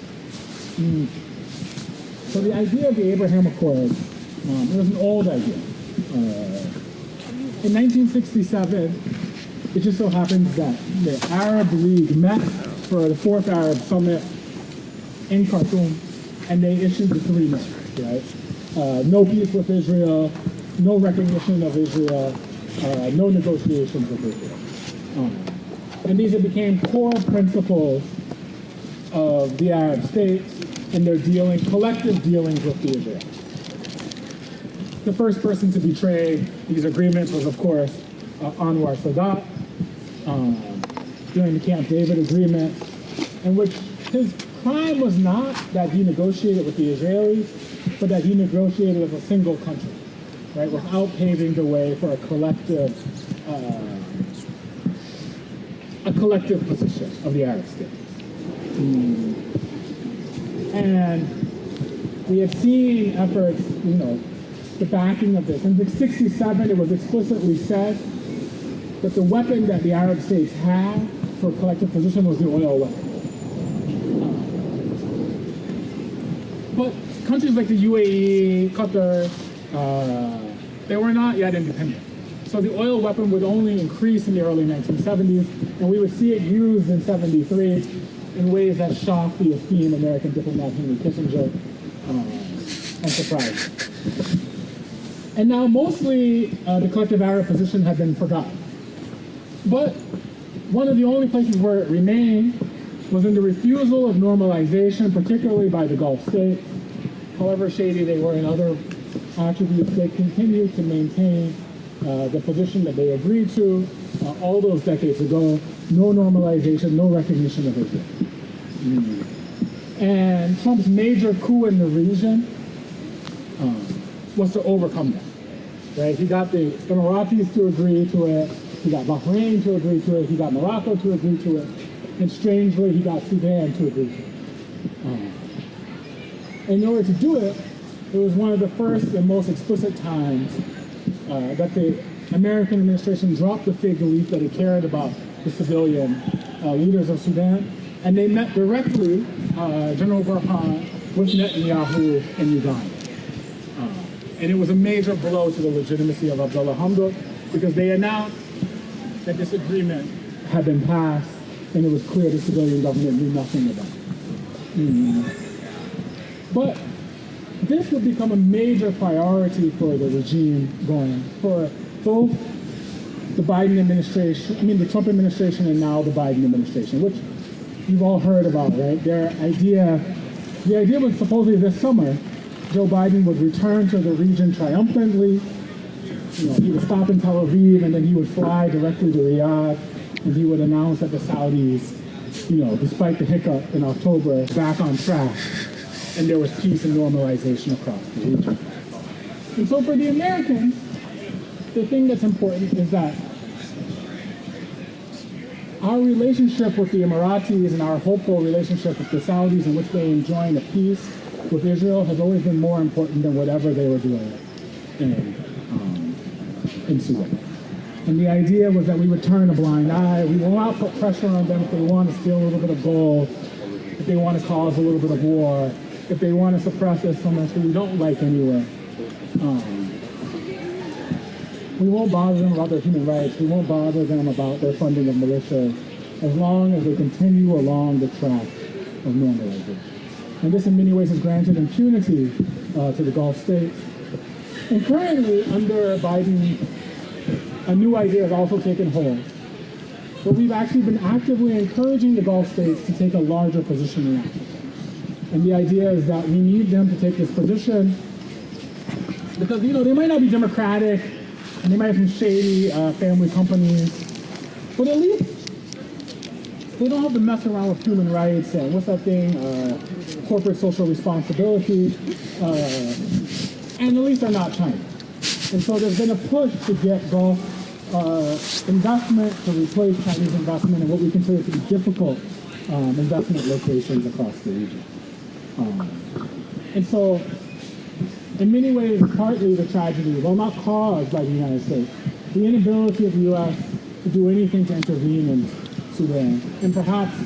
So the idea of the Abraham Accords, it was an old idea. In 1967, it just so happens that the Arab League met for the Fourth Arab Summit in Khartoum, and they issued the three measures, right? No peace with Israel, no recognition of Israel, no negotiations with Israel. And these became core principles of the Arab states and their collective dealings with the Israelis. The first person to betray these agreements was, of course, Anwar Sadat during the Camp David agreement, in which his crime was not that he negotiated with the Israelis, but that he negotiated as a single country, right, without paving the way for a collective position of the Arab states. And we have seen efforts, the backing of this. In 1967, it was explicitly said that the weapon that the Arab states had for collective position was the oil weapon. But countries like the UAE, Qatar, they were not yet independent. So the oil weapon would only increase in the early 1970s, and we would see it used in 73 in ways that shocked the esteemed American diplomat Henry Kissinger and surprised. And now mostly the collective Arab position had been forgotten. But one of the only places where it remained was in the refusal of normalization, particularly by the Gulf states. However shady they were in other attributes, they continued to maintain the position that they agreed to all those decades ago: no normalization, no recognition of Israel. And Trump's major coup in the region was to overcome that. Right? He got the Emiratis to agree to it. He got Bahrain to agree to it. He got Morocco to agree to it. And strangely, he got Sudan to agree to it. In order to do it, it was one of the first and most explicit times that the American administration dropped the fig leaf that it cared about the civilian leaders of Sudan. And they met directly, General Burhan, with Netanyahu in Uganda. And it was a major blow to the legitimacy of Abdullah Hamdok, because they announced that this agreement had been passed, and it was clear the civilian government knew nothing about it. But this would become a major priority for the regime going for both the Biden administration, the Trump administration, and now the Biden administration, which you've all heard about, right? The idea was supposedly this summer, Joe Biden would return to the region triumphantly. He would stop in Tel Aviv, and then he would fly directly to Riyadh, and he would announce that the Saudis, despite the hiccup in October, back on track, and there was peace and normalization across the region. And so for the Americans, the thing that's important is that our relationship with the Emiratis and our hopeful relationship with the Saudis, in which they enjoy a peace with Israel, has always been more important than whatever they were doing in Sudan. And the idea was that we would turn a blind eye. We will not put pressure on them if they want to steal a little bit of gold, if they want to cause a little bit of war, if they want to suppress us from us that we don't like anyway. We won't bother them about their human rights. We won't bother them about their funding of militias, as long as they continue along the track of normalization. And this in many ways has granted impunity to the Gulf states. And currently, under Biden, a new idea has also taken hold. But we've actually been actively encouraging the Gulf states to take a larger position in Africa. And the idea is that we need them to take this position because, they might not be democratic, and they might have some shady family companies, but at least they don't have to mess around with human rights and what's that thing, corporate social responsibility, and at least they're not China. And so there's been a push to get Gulf investment to replace Chinese investment in what we consider to be difficult investment locations across the region. And so, in many ways, partly the tragedy, well, not caused by the United States, the inability of the U.S. to do anything to intervene in Sudan, and perhaps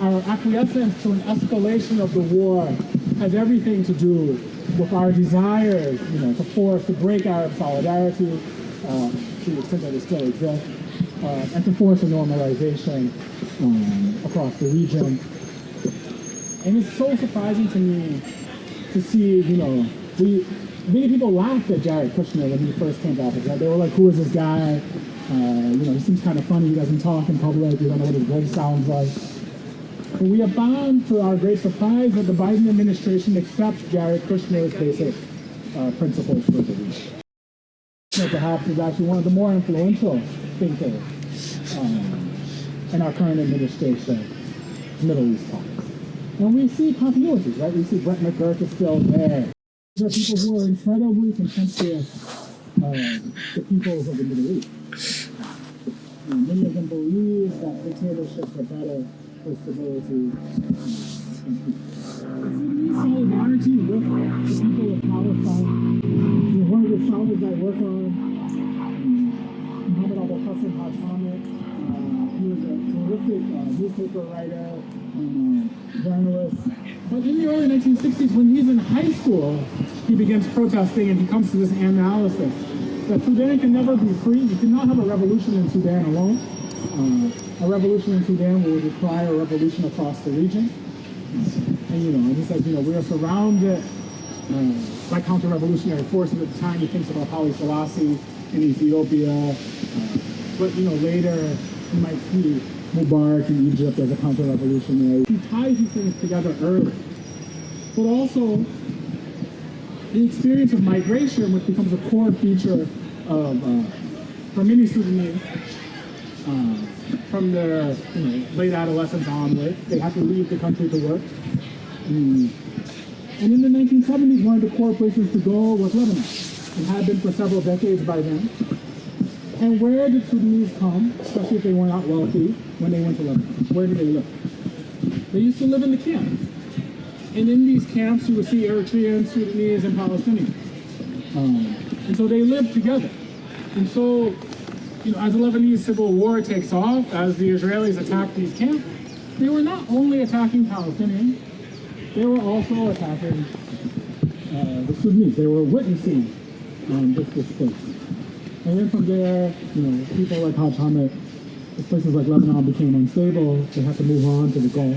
our acquiescence to an escalation of the war has everything to do with our desires, to break Arab solidarity, to the extent that it still exists, and to force a normalization across the region. And it's so surprising to me to see, many people laughed at Jared Kushner when he first came to office. Right? They were like, who is this guy? He seems kind of funny. He doesn't talk in public. We don't know what his voice sounds like. But we have found, to our great surprise, that the Biden administration accepts Jared Kushner's basic principles for the region. Perhaps is actually one of the more influential thinkers in our current administration, Middle East policy. And we see continuities, right? We see Brett McGurk is still there. There are people who are incredibly contemptuous the peoples of the Middle East. Many of them believe that dictatorships are better for stability and peace. Solidarity with the people of Palestine. One of the scholars I work on, Muhammad Al-Qasim Hatami, he was a terrific newspaper writer and journalist. But in the early 1960s, when he's in high school, he begins protesting and he comes to this analysis that Sudan can never be free. You cannot have a revolution in Sudan alone. A revolution in Sudan will require a revolution across the region. And he says, we are surrounded by counter-revolutionary forces. At the time, he thinks about Haile Selassie in Ethiopia. But later, you might see Mubarak in Egypt as a counter-revolutionary. He ties these things together early. But also, the experience of migration, which becomes a core feature of, for many Sudanese, from their late adolescence onward, they have to leave the country to work. And in the 1970s, one of the core places to go was Lebanon, and had been for several decades by then. And where did Sudanese come, especially if they were not wealthy, when they went to Lebanon? Where did they live? They used to live in the camps. And in these camps, you would see Eritreans, Sudanese, and Palestinians. And so they lived together. And so, as the Lebanese civil war takes off, as the Israelis attack these camps, they were not only attacking Palestinians, they were also attacking the Sudanese. They were witnessing this displacement. And then from there, people like Haj Hamid, places like Lebanon became unstable. They had to move on to the Gulf.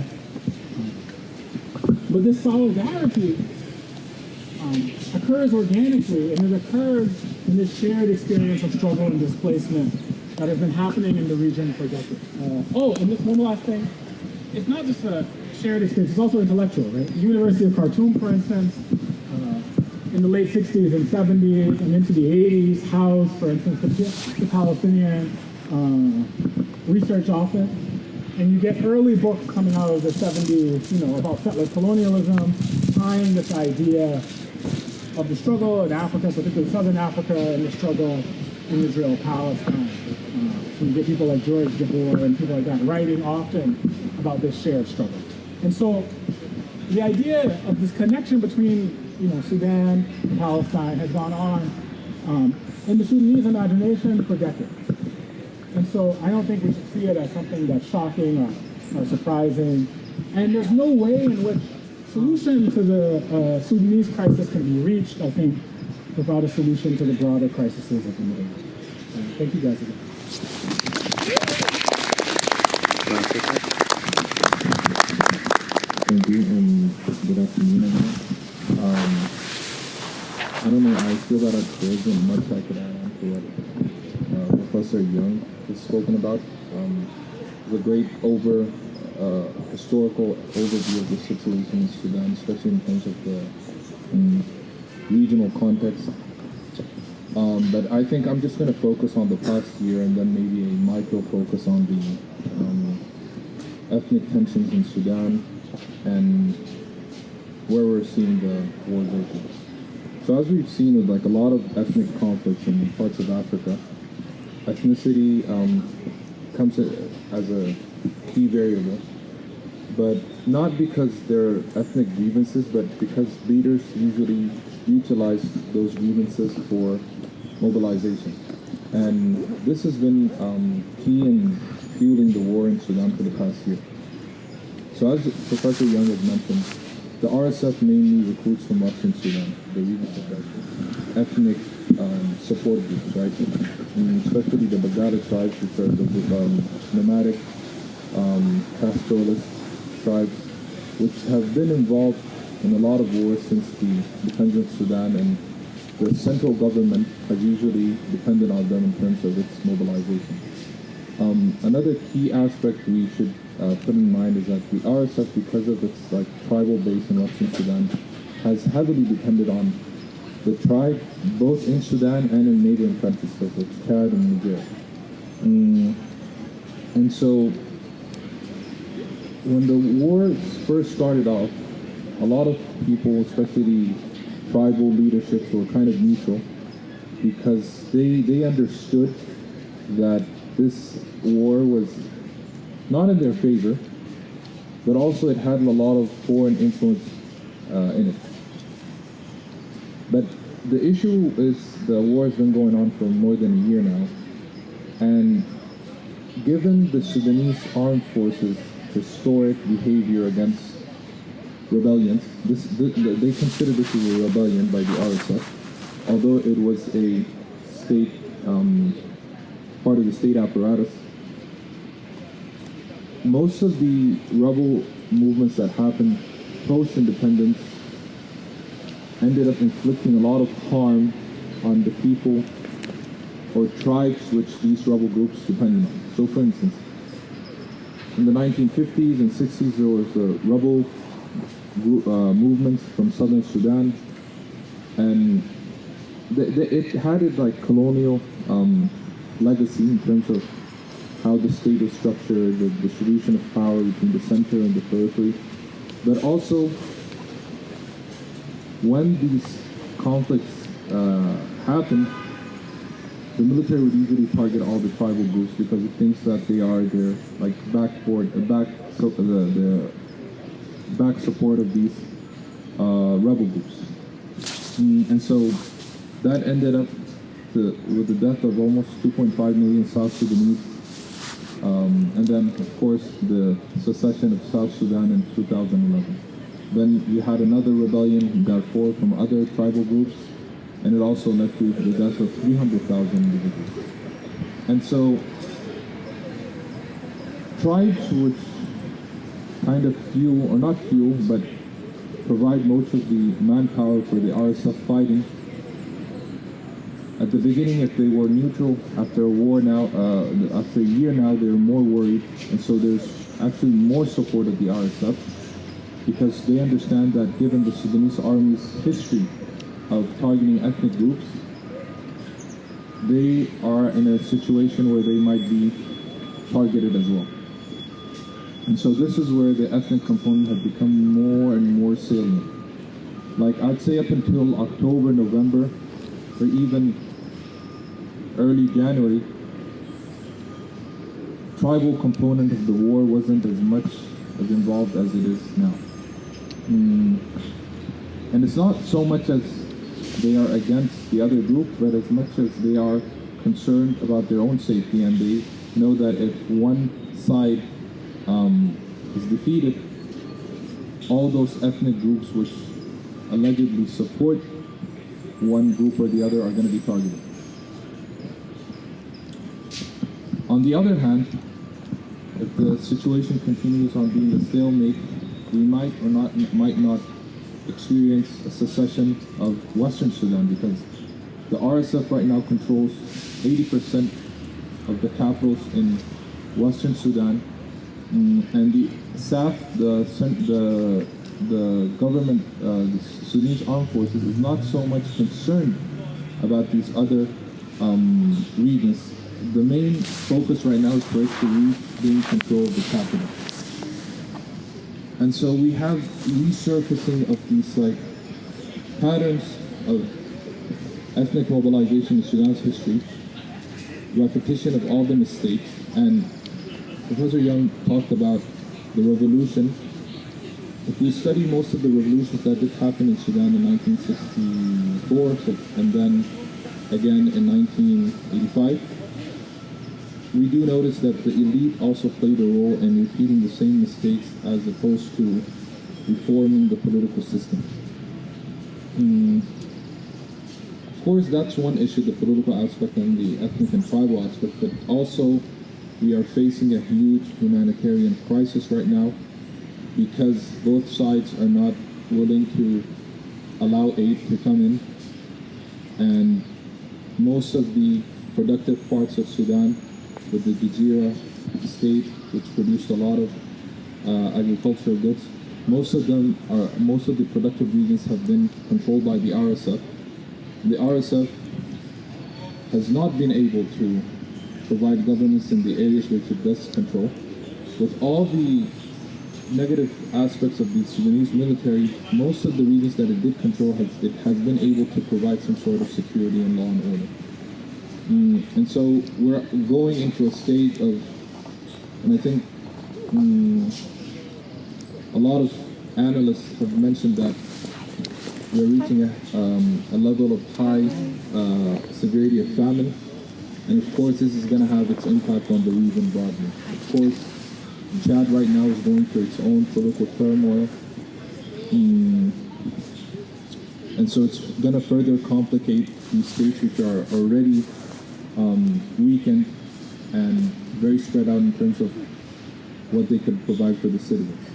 But this solidarity occurs organically, and it occurs in this shared experience of struggle and displacement that has been happening in the region for decades. And this one last thing. It's not just a shared experience, it's also intellectual, right? The University of Khartoum, for instance, in the late 60s and 70s and into the 80s, housed, for instance, the Palestinian Research Office. And you get early books coming out of the 70s, about settler colonialism, tying this idea of the struggle in Africa, particularly Southern Africa, and the struggle in Israel-Palestine. So you get people like George DeBoer and people like that writing often about this shared struggle. And so the idea of this connection between Sudan and Palestine has gone on in the Sudanese imagination for decades. And so I don't think we should see it as something that's shocking or surprising. And there's no way in which solution to the Sudanese crisis can be reached, I think, without a solution to the broader crises of the Middle East. Thank you guys again. Thank you, and good afternoon, everyone. I don't know, I feel that there isn't much I could add on to what Professor Young has spoken about. It's a great historical overview of the situation in Sudan, especially in terms of the regional context. But I think I'm just going to focus on the past year and then maybe a micro focus on the ethnic tensions in Sudan and where we're seeing the war breaking. So as we've seen with a lot of ethnic conflicts in parts of Africa, ethnicity comes as a key variable, but not because there are ethnic grievances, but because leaders usually utilize those grievances for mobilization. And this has been key in fueling the war in Sudan for the past year. So as Professor Young has mentioned, the RSF mainly recruits from Western Sudan, the region of ethnic support groups, right? And especially the Baghdadi tribes, which are the nomadic pastoralist tribes, which have been involved in a lot of wars since the independence of Sudan, and the central government has usually depended on them in terms of its mobilization. Another key aspect we should put in mind is that the RSF, because of its tribal base in Western Sudan, has heavily depended on the tribe both in Sudan and in neighboring countries such as Chad and Niger. And so when the war first started off, a lot of people, especially tribal leaderships, were kind of neutral because they understood that this war was not in their favor, but also it had a lot of foreign influence in it. But the issue is the war has been going on for more than a year now, and given the Sudanese armed forces' historic behavior against rebellions. They consider this as a rebellion by the RSF, although it was a state, part of the state apparatus. Most of the rebel movements that happened post-independence ended up inflicting a lot of harm on the people or tribes which these rebel groups depended on. So for instance, in the 1950s and 60s there was rebel movements from southern Sudan, and it had it like colonial legacy in terms of how the state is structured, the distribution of power between the center and the periphery. But also, when these conflicts happen, the military would usually target all the tribal groups because it thinks that they are their like the back support of these rebel groups, and so that ended up with the death of almost 2.5 million South Sudanese, and then of course the secession of South Sudan in 2011. Then you had another rebellion in Darfur from other tribal groups, and it also led to the death of 300,000 individuals. And so tribes which kind of fuel, or not fuel, but provide most of the manpower for the RSF fighting. At the beginning, if they were neutral, after a war now, after a year now, they're more worried, and so there's actually more support of the RSF because they understand that given the Sudanese army's history of targeting ethnic groups, they are in a situation where they might be targeted as well. And so this is where the ethnic component has become more and more salient. Like I'd say up until October, November, or even early January, tribal component of the war wasn't as much as involved as it is now. And it's not so much as they are against the other group, but as much as they are concerned about their own safety, and they know that if one side is defeated, all those ethnic groups which allegedly support one group or the other are going to be targeted. On the other hand, if the situation continues on being a stalemate, we might not experience a secession of Western Sudan, because the RSF right now controls 80% of the capitals in Western Sudan, and the SAF, the government, the Sudanese armed forces, is not so much concerned about these other regions. The main focus right now is for it to regain control of the capital. And so we have resurfacing of these like patterns of ethnic mobilization in Sudan's history, repetition of all the mistakes, and Professor Young talked about the revolution. If we study most of the revolutions that did happen in Sudan in 1964 and then again in 1985, we do notice that the elite also played a role in repeating the same mistakes as opposed to reforming the political system. Of course, that's one issue, the political aspect and the ethnic and tribal aspect, but also we are facing a huge humanitarian crisis right now because both sides are not willing to allow aid to come in, and most of the productive parts of Sudan, with the Gijira state, which produced a lot of agricultural goods, most of the productive regions have been controlled by the RSF. The RSF has not been able to provide governance in the areas which it does control. With all the negative aspects of the Sudanese military, most of the regions that it did control it has been able to provide some sort of security and law and order. And so we're going into a state of, and I think a lot of analysts have mentioned that we're reaching a level of high severity of famine, and of course this is going to have its impact on the region broadly. Of course, Chad right now is going through its own political turmoil, And so it's going to further complicate these states which are already weakened and very spread out in terms of what they could provide for the citizens.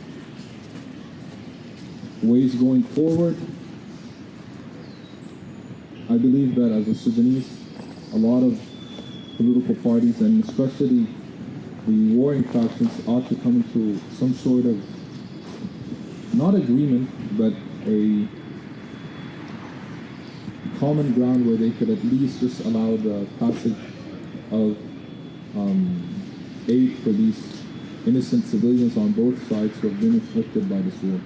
Ways going forward, I believe that as a Sudanese, a lot of political parties, and especially the warring factions, ought to come into some sort of, not agreement, but a common ground where they could at least just allow the passage of aid for these innocent civilians on both sides who have been afflicted by this war.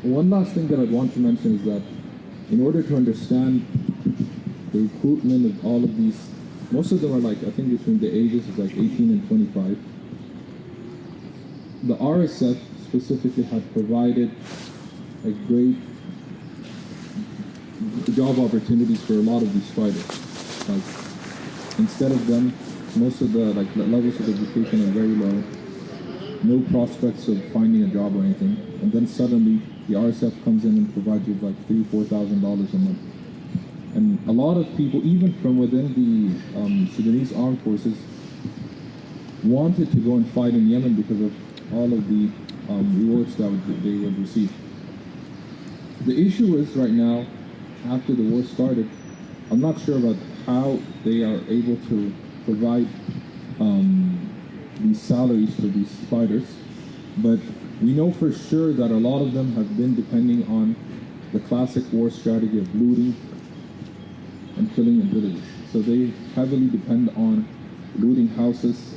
One last thing that I'd want to mention is that in order to understand the recruitment of all of these, most of them are like, I think between the ages of like 18 and 25. The RSF specifically had provided a great job opportunities for a lot of these fighters. Like, instead of them, most of the levels of education are very low, no prospects of finding a job or anything, and then suddenly the RSF comes in and provides you like $3,000-4,000 a month. And a lot of people, even from within the Sudanese armed forces, wanted to go and fight in Yemen because of all of the rewards that they would receive. The issue is right now, after the war started, I'm not sure about how they are able to provide these salaries for these fighters, but we know for sure that a lot of them have been depending on the classic war strategy of looting and killing in villages. So they heavily depend on looting houses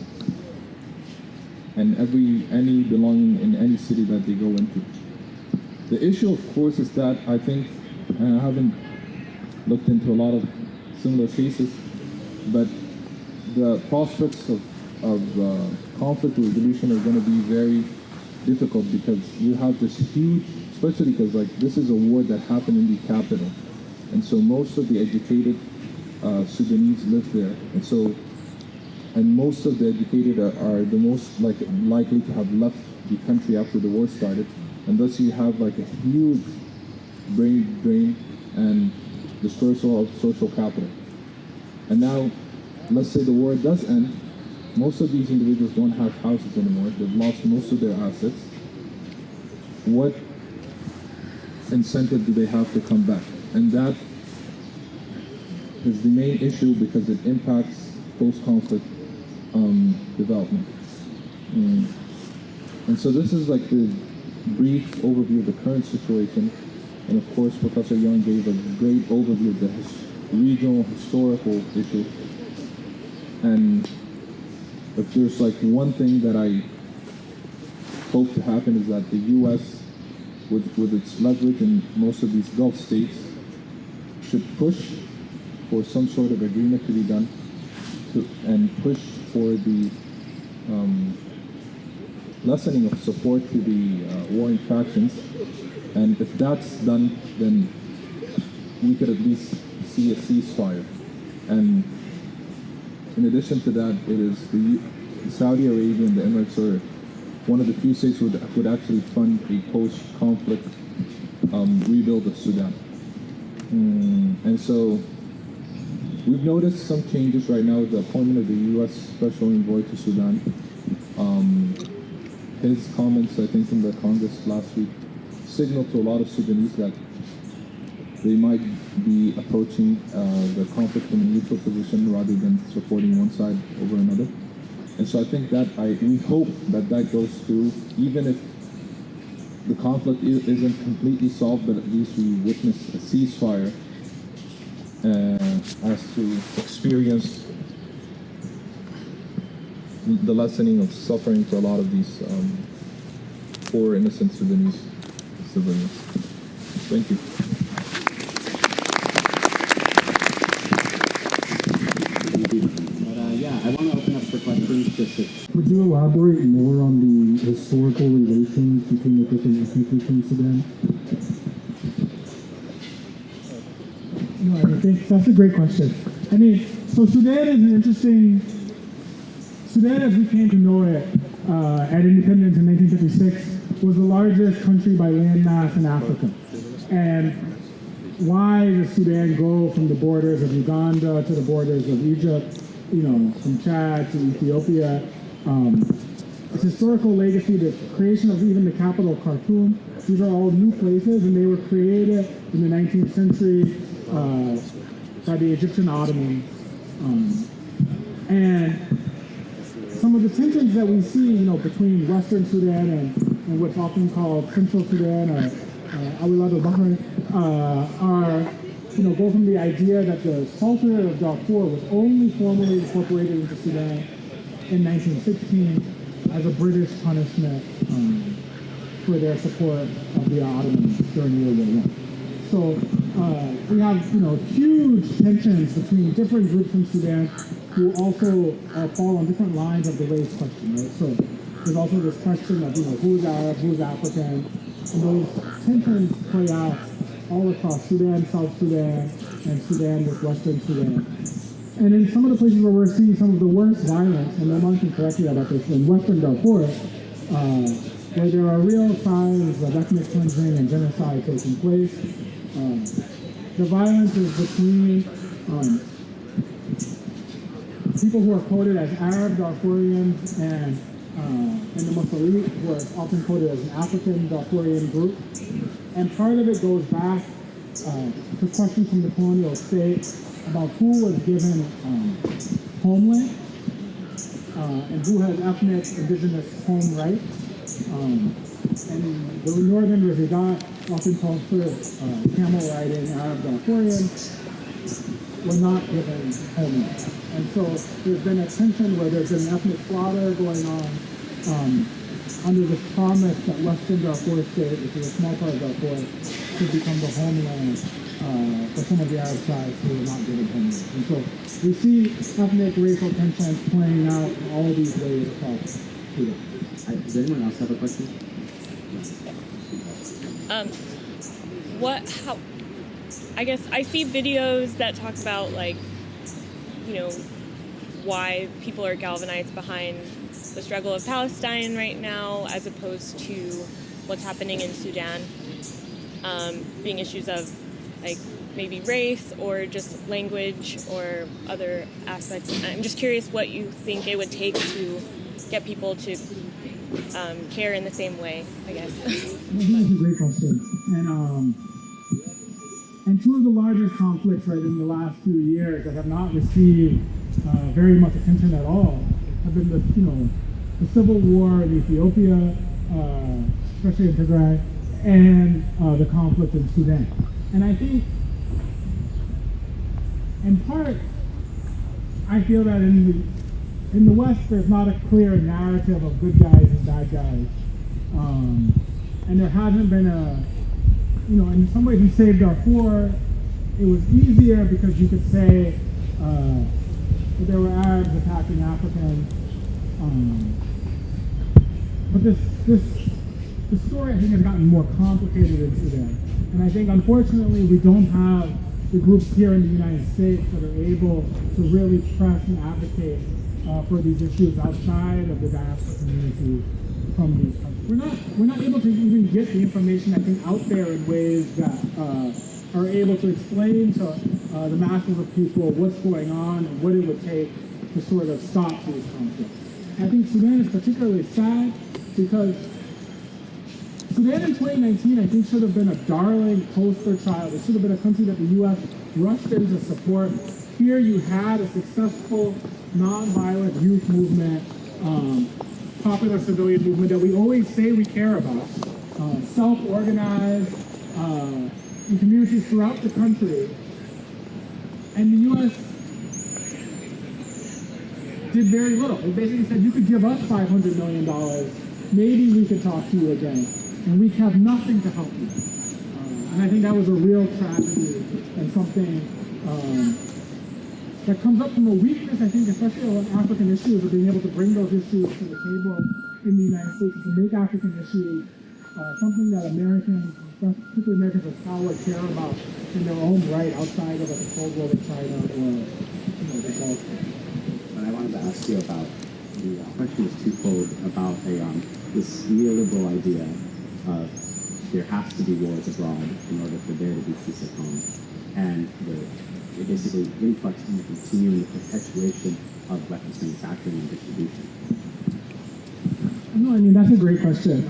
and any belonging in any city that they go into. The issue, of course, is that I think, and I haven't looked into a lot of similar cases, but the prospects of conflict resolution are going to be very difficult because you have this huge, especially because like this is a war that happened in the capital, and so most of the educated Sudanese live there, and most of the educated are the most likely to have left the country after the war started, and thus you have like a huge brain drain and dispersal of social capital. And now, let's say the war does end, most of these individuals don't have houses anymore, they've lost most of their assets. What incentive do they have to come back? And that is the main issue because it impacts post-conflict development. And so this is like the brief overview of the current situation. And of course, Professor Young gave a great overview of the regional historical issue. And if there's like one thing that I hope to happen is that the U.S., with its leverage in most of these Gulf states, should push for some sort of agreement to be done and push for the lessening of support to the warring factions. And if that's done, then we could at least see a ceasefire. And in addition to that, it is the Saudi Arabia and the Emirates are one of the few states would actually fund a post-conflict rebuild of Sudan. And so we've noticed some changes right now with the appointment of the U.S. Special Envoy to Sudan. His comments, I think, in the Congress last week signal to a lot of Sudanese that they might be approaching the conflict in a neutral position rather than supporting one side over another. And so I think that we hope that goes through, even if the conflict isn't completely solved, but at least we witness a ceasefire as to experience the lessening of suffering to a lot of these poor innocent Sudanese civilians. Thank you. I want to open up for questions. Would you elaborate more on the historical relations between the different ethnic groups in Sudan? No, I think that's a great question. I mean, so Sudan is an interesting. Sudan, as we came to know it at independence in 1956, was the largest country by landmass in Africa. And why does Sudan go from the borders of Uganda to the borders of Egypt, from Chad to Ethiopia? Its historical legacy, the creation of even the capital Khartoum, these are all new places, and they were created in the 19th century by the Egyptian Ottomans. And some of the tensions that we see, between Western Sudan and what's often called Central Sudan or Awilad al-Bahrain, go from the idea that the Sultanate of Darfur was only formally incorporated into Sudan in 1916 as a British punishment for their support of the Ottomans during World War I. So we have, huge tensions between different groups in Sudan who also fall on different lines of the race question, right? So there's also this question of, who's Arab, who's African, and those tensions play out all across Sudan, South Sudan, and Sudan with Western Sudan. And in some of the places where we're seeing some of the worst violence, and Noaman can correct me about this, in Western Darfur, where there are real signs of ethnic cleansing and genocide taking place. The violence is between people who are quoted as Arab Darfurians and the Muslim, who are often quoted as an African Darfurian group. And part of it goes back to questions from the colonial state about who was given homeland and who has ethnic indigenous home rights. And the northern Rezidat, often called camel riding Arab Darfurians, were not given homeland. And so there's been a tension where there's been ethnic slaughter going on under this promise that Western Darfur state, which is a small part of Darfur, could become the homeland for some of the Arab tribes who were not given homeland. And so we see ethnic racial tensions playing out in all these ways across Sudan. Does anyone else have a question? I guess I see videos that talk about, why people are galvanized behind the struggle of Palestine right now, as opposed to what's happening in Sudan, being issues of, maybe race or just language or other aspects. I'm just curious what you think it would take to get people to care in the same way, I guess. I think that's a great question. And two of the largest conflicts in the last few years that have not received very much attention at all have been the civil war in Ethiopia, especially in Tigray, and the conflict in Sudan. And I think, in part, I feel that in the West there's not a clear narrative of good guys and bad guys, and there hasn't been in some ways in Save Darfur, it was easier because you could say that there were Arabs attacking Africans. But the story, I think, has gotten more complicated in Sudan. And I think, unfortunately, we don't have the groups here in the United States that are able to really press and advocate for these issues outside of the diaspora community from these countries. We're not able to even get the information, I think, out there in ways that are able to explain to the masses of people what's going on and what it would take to sort of stop these conflicts. I think Sudan is particularly sad because Sudan in 2019, I think, should have been a darling poster child. It should have been a country that the U.S. rushed in to support. Here you had a successful, nonviolent youth movement, popular civilian movement that we always say we care about, self-organized in communities throughout the country. And the U.S. did very little. It basically said, you could give us $500 million, maybe we could talk to you again. And we have nothing to help you. And I think that was a real tragedy and something that comes up from a weakness, I think, especially on African issues, of being able to bring those issues to the table in the United States, to make African issues something that Americans, particularly Americans of power, care about in their own right outside of a cold war with China or the Gulf. But I wanted to ask you about, the question is twofold, about this neoliberal idea there has to be wars abroad in order for there to be peace at home, and basically influx and the continuing perpetuation of weapons manufacturing and distribution? No, I mean, that's a great question.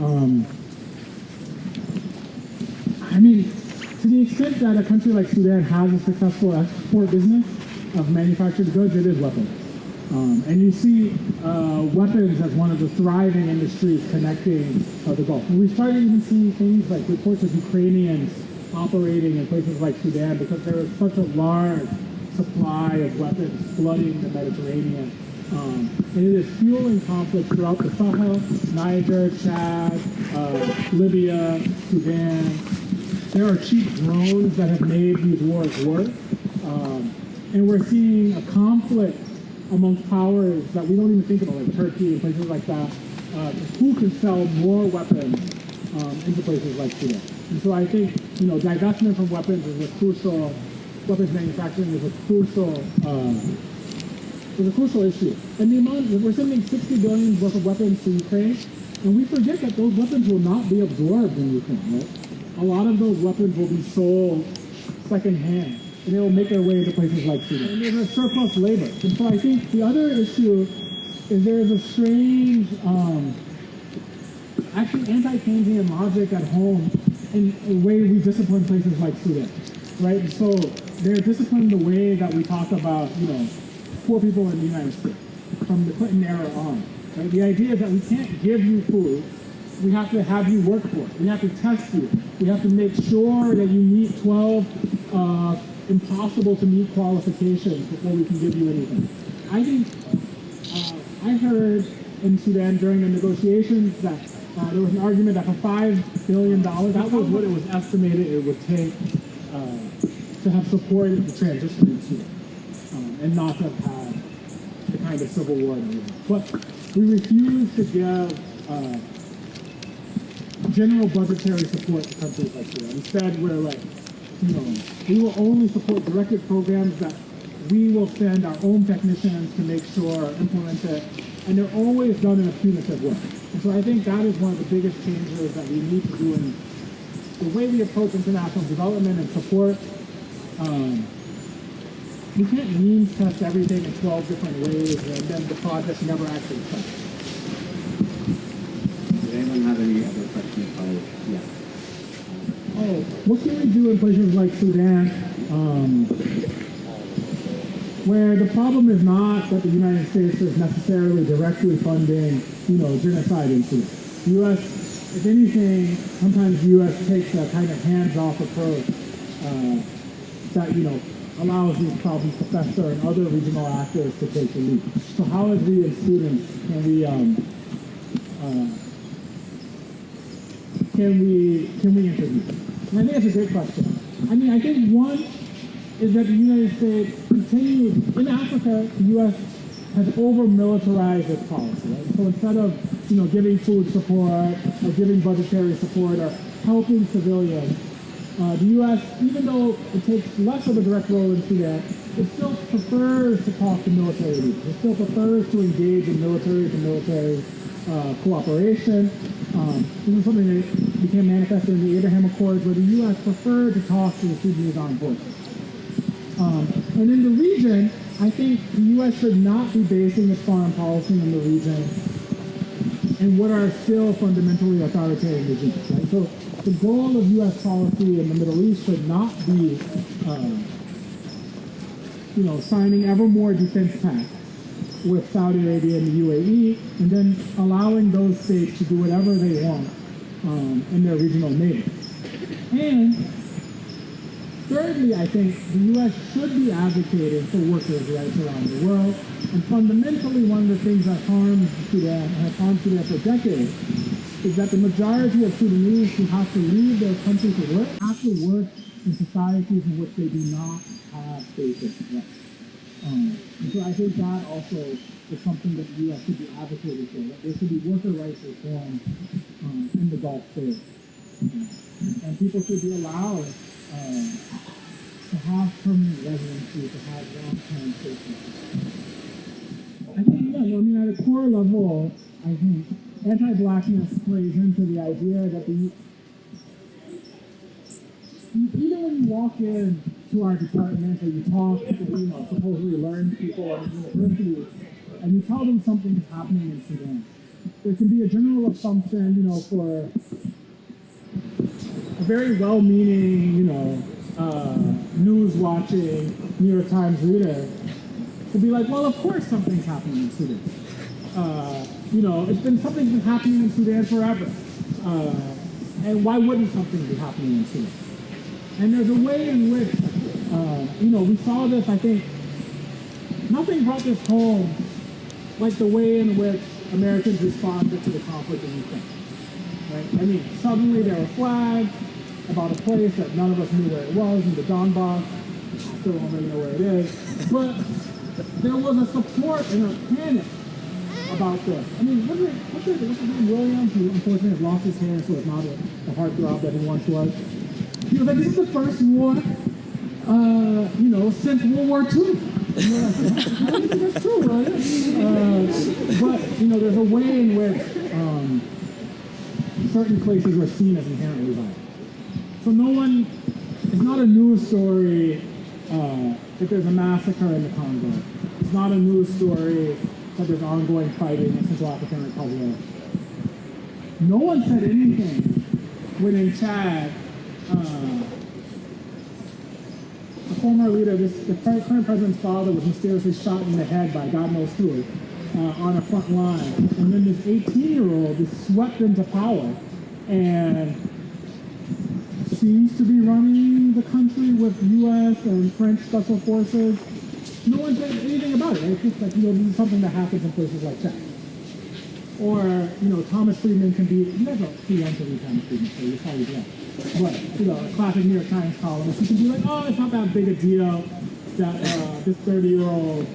I mean, to the extent that a country like Sudan has a successful export business of manufactured goods, it is weapons. And you see weapons as one of the thriving industries connecting the Gulf. And we started even seeing things like reports of Ukrainians operating in places like Sudan because there is such a large supply of weapons flooding the Mediterranean. And it is fueling conflict throughout the Sahel, Niger, Chad, Libya, Sudan. There are cheap drones that have made these wars work. And we're seeing a conflict amongst powers that we don't even think about, like Turkey and places like that, who can sell more weapons into places like Sudan. And so I think, divestment from weapons is a crucial, weapons manufacturing is a crucial issue. And the amount, we're sending $60 billion worth of weapons to Ukraine, and we forget that those weapons will not be absorbed in Ukraine, right? A lot of those weapons will be sold secondhand, and they will make their way into places like Sudan. And there's a surplus labor. And so I think the other issue is there is a strange, actually anti-Keynesian logic at home in the way we discipline places like Sudan, right? And so they're disciplined the way that we talk about, poor people in the United States from the Clinton era on. Right? The idea is that we can't give you food. We have to have you work for it. We have to test you. We have to make sure that you meet 12 impossible to meet qualifications before we can give you anything. I think I heard in Sudan during the negotiations that there was an argument that for $5 billion, that was what it was estimated it would take to have supported the transition in Sudan. And not to have had the kind of civil war that we have. But we refuse to give general budgetary support to countries like Sudan. Instead, we're like, we will only support directed programs that we will send our own technicians to make sure implement it, and they're always done in a punitive way. And so I think that is one of the biggest changes that we need to do in the way we approach international development and support. We can't means test everything in 12 different ways, and then the project never actually tests. Does anyone have any other questions? Yeah. What can we do in places like Sudan, where the problem is not that the United States is necessarily directly funding, genocide in Sudan. The U.S., if anything, sometimes the U.S. takes a kind of hands-off approach that, allows these problems to fester and other regional actors to take the lead. So how, as we as students, can we intervene? And I think that's a great question. I mean, I think one is that the United States continues, in Africa, the U.S. has over-militarized its policy, right? So instead of, giving food support or giving budgetary support or helping civilians, the U.S., even though it takes less of a direct role in Sudan, it still prefers to talk to military leaders. It still prefers to engage in military-to-military cooperation. This is something that became manifested in the Abraham Accords, where the U.S. preferred to talk to the Sudanese armed forces. And in the region, I think the U.S. should not be basing its foreign policy in the region in what are still fundamentally authoritarian regimes, right? So the goal of U.S. policy in the Middle East should not be, signing ever more defense pacts with Saudi Arabia and the UAE, and then allowing those states to do whatever they want in their regional neighbors. And thirdly, I think the U.S. should be advocating for workers' rights around the world. And fundamentally, one of the things that harms Sudan, and has harmed Sudan for decades, is that the majority of Sudanese who have to leave their country to work have to work in societies in which they do not have basic rights. And so I think that also is something that the U.S. should be advocating for, that there should be worker rights reform in the Gulf states. And people should be allowed to have permanent residency, to have long-term safety. I think, at a core level, I think anti-blackness plays into the idea that even when you walk in to our department or you talk to supposedly learned people at the university and you tell them something is happening in Sudan, there can be a general assumption, for a very well-meaning, news-watching New York Times reader to be like, well, of course something's happening in Sudan. Something's been happening in Sudan forever. And why wouldn't something be happening in Sudan? And there's a way in which, we saw this, I think, nothing brought this home like the way in which Americans responded to the conflict in Ukraine. Right? I mean, suddenly there were flags about a place that none of us knew where it was in the Donbass. I still don't really know where it is. But there was a support and a panic about this. I mean, what's his name, Williams, who unfortunately has lost his hair, so it's not the heartthrob that he once was. He was like, this is the first war, since World War II. I don't think that's true, right? But, there's a way in which certain places are seen as inherently violent. So it's not a news story that there's a massacre in the Congo. It's not a news story that there's ongoing fighting in Central African Republic. No one said anything when in Chad, the former leader, the current president's father was mysteriously shot in the head by God knows who on a front line. And then this 18-year-old is swept into power and seems to be running the country with U.S. and French special forces. No one said anything about it. It's just like, this is something that happens in places like Chad. Or, Thomas Friedman can be, you guys are too young to read Thomas Friedman, so you're probably dead. But, a classic New York Times columnist, you can be like, oh, it's not that big a deal that this 30-year-old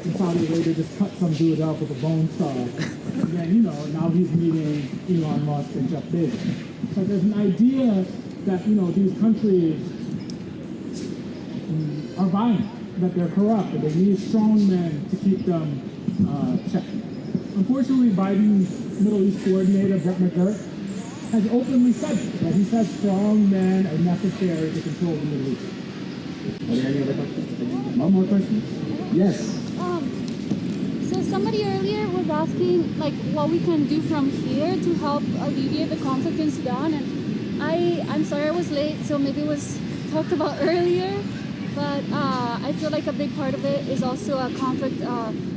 in Saudi Arabia just cut some dude up with a bone saw. And then, now he's meeting Elon Musk and Jeff Bezos. So there's an idea that, these countries are violent, that they're corrupt, that they need strong men to keep them checked. Unfortunately, Biden's Middle East coordinator, Brett McGurk, has openly said that he says strong men are necessary to control the Middle East. Are there any other questions? One more question? Yes. So somebody earlier was asking what we can do from here to help alleviate the conflict in Sudan, and I'm sorry I was late, so maybe it was talked about earlier, but I feel like a big part of it is also a conflict,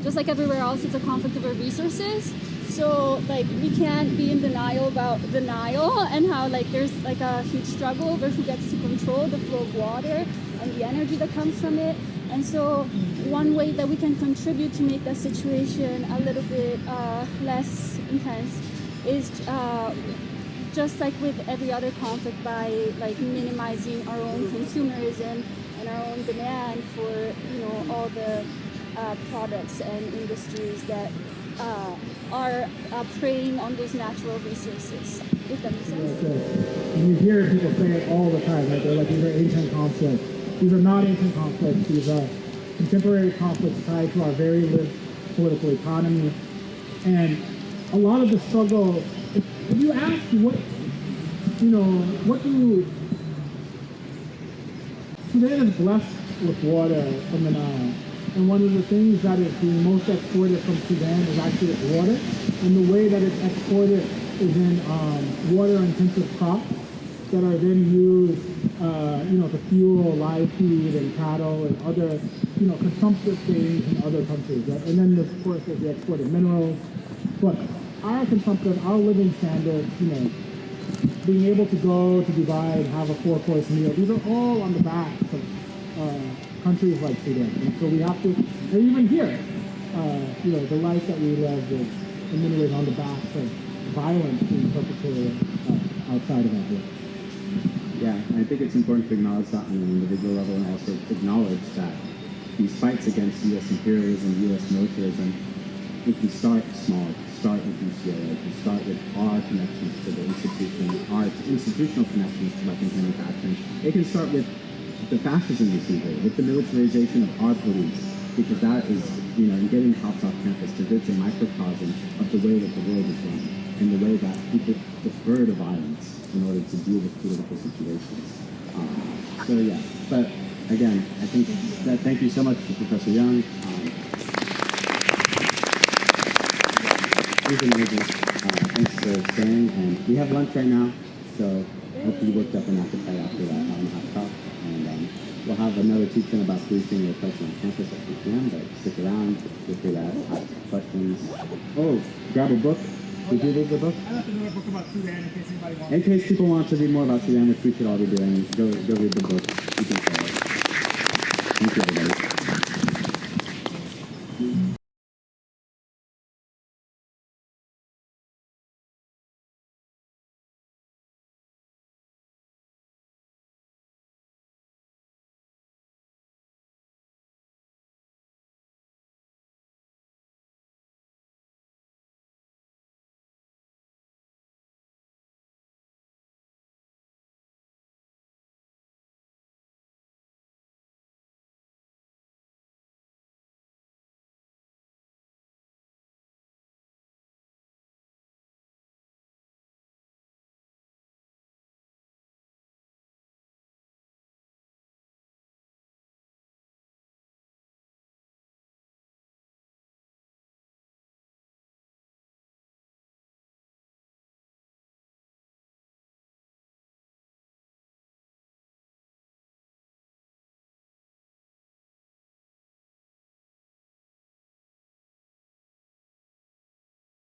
just like everywhere else, it's a conflict over resources. So we can't be in denial about the Nile and how there's a huge struggle over who gets to control the flow of water and the energy that comes from it. And so one way that we can contribute to make that situation a little bit less intense is just like with every other conflict by minimizing our own consumerism and our own demand for all the products and industries that are preying on those natural resources, if that makes sense. And you hear people say it all the time, right? They're these are ancient conflicts. These are not ancient conflicts. These are contemporary conflicts tied to our very lived political economy. And a lot of the struggle, if you ask Sudan is blessed with water from the Nile. And one of the things that is being most exported from Sudan is actually its water. And the way that it's exported is in water-intensive crops that are then used, to fuel live feed and cattle and other, consumptive things in other countries. Right? And then, of course, there's the export of minerals. But our consumptive, our living standards, being able to go to Dubai and have a 4-course meal, these are all on the backs of countries like Sudan. And so we have to, and even here, the life that we live is in many ways on the backs of violence being perpetrated outside of our borders. Yeah, and I think it's important to acknowledge that on an individual level and also acknowledge that these fights against U.S. imperialism, U.S. militarism, it can start small, it can start with UCLA, it can start with our connections to the institution, our institutional connections to weapons manufacturing. It can start with the fascism we see here, with the militarization of our police, because that is, getting cops off campus, because it's a microcosm of the way that the world is run and the way that people defer to violence in order to deal with political situations. So yeah, but again, I think that thank you so much to Professor Young. It was amazing. Thanks for staying, and we have lunch right now, so hopefully you worked up an appetite after that Akthar. And we'll have another teaching about policing and repression on campus at 3 p.m., but stick around, feel free to ask questions. Oh, grab a book. Did you read the book? I left another book about Sudan in case anybody wants. In case people want to read more about Sudan, which we should all be doing, go read the book. You can follow it. Thank you, everybody.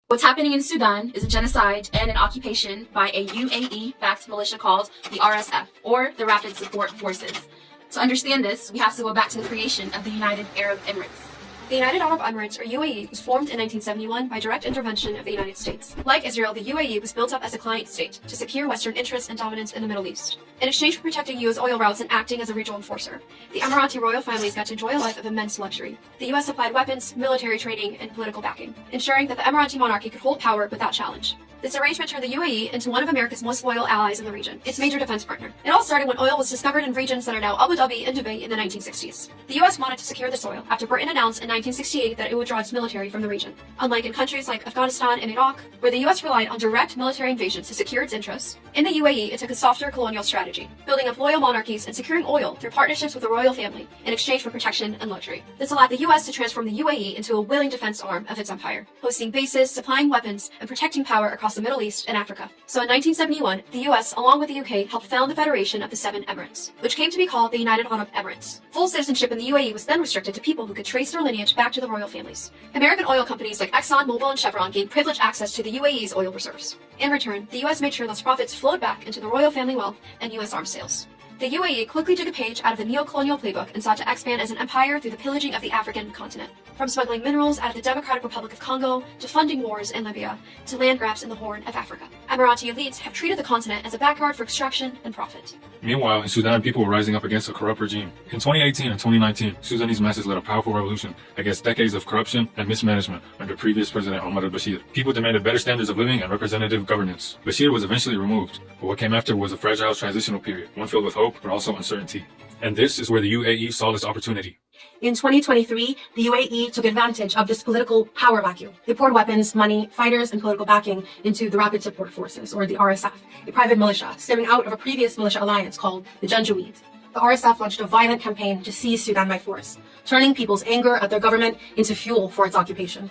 What's happening in Sudan is a genocide and an occupation by a UAE-backed militia called the RSF, or the Rapid Support Forces. To understand this, we have to go back to the creation of the United Arab Emirates. The United Arab Emirates, or UAE, was formed in 1971 by direct intervention of the United States. Like Israel, the UAE was built up as a client state to secure Western interests and dominance in the Middle East. In exchange for protecting U.S. oil routes and acting as a regional enforcer, the Emirati royal families got to enjoy a life of immense luxury. The U.S. supplied weapons, military training, and political backing, ensuring that the Emirati monarchy could hold power without challenge. This arrangement turned the UAE into one of America's most loyal allies in the region, its major defense partner. It all started when oil was discovered in regions that are now Abu Dhabi and Dubai in the 1960s. The U.S. wanted to secure this oil after Britain announced in 1968 that it would draw its military from the region. Unlike in countries like Afghanistan and Iraq, where the U.S. relied on direct military invasions to secure its interests, in the UAE it took a softer colonial strategy, building up loyal monarchies and securing oil through partnerships with the royal family in exchange for protection and luxury. This allowed the U.S. to transform the UAE into a willing defense arm of its empire, hosting bases, supplying weapons, and protecting power across the Middle East and Africa. So in 1971, the US, along with the UK, helped found the Federation of the Seven Emirates, which came to be called the United Arab Emirates. Full citizenship in the UAE was then restricted to people who could trace their lineage back to the royal families. American oil companies like Exxon, Mobil, and Chevron gained privileged access to the UAE's oil reserves. In return, the US made sure those profits flowed back into the royal family wealth and US arms sales. The UAE quickly took a page out of the neo-colonial playbook and sought to expand as an empire through the pillaging of the African continent. From smuggling minerals out of the Democratic Republic of Congo, to funding wars in Libya, to land grabs in the Horn of Africa. Emirati elites have treated the continent as a backyard for extraction and profit. Meanwhile, in Sudan, people were rising up against a corrupt regime. In 2018 and 2019, Sudanese masses led a powerful revolution against decades of corruption and mismanagement under previous President Omar al-Bashir. People demanded better standards of living and representative governance. Bashir was eventually removed, but what came after was a fragile transitional period, one filled with hope, but also uncertainty. And this is where the UAE saw this opportunity. In 2023, the UAE took advantage of this political power vacuum. They poured weapons, money, fighters, and political backing into the Rapid Support Forces, or the RSF, a private militia stemming out of a previous militia alliance called the Janjaweed. The RSF launched a violent campaign to seize Sudan by force, turning people's anger at their government into fuel for its occupation.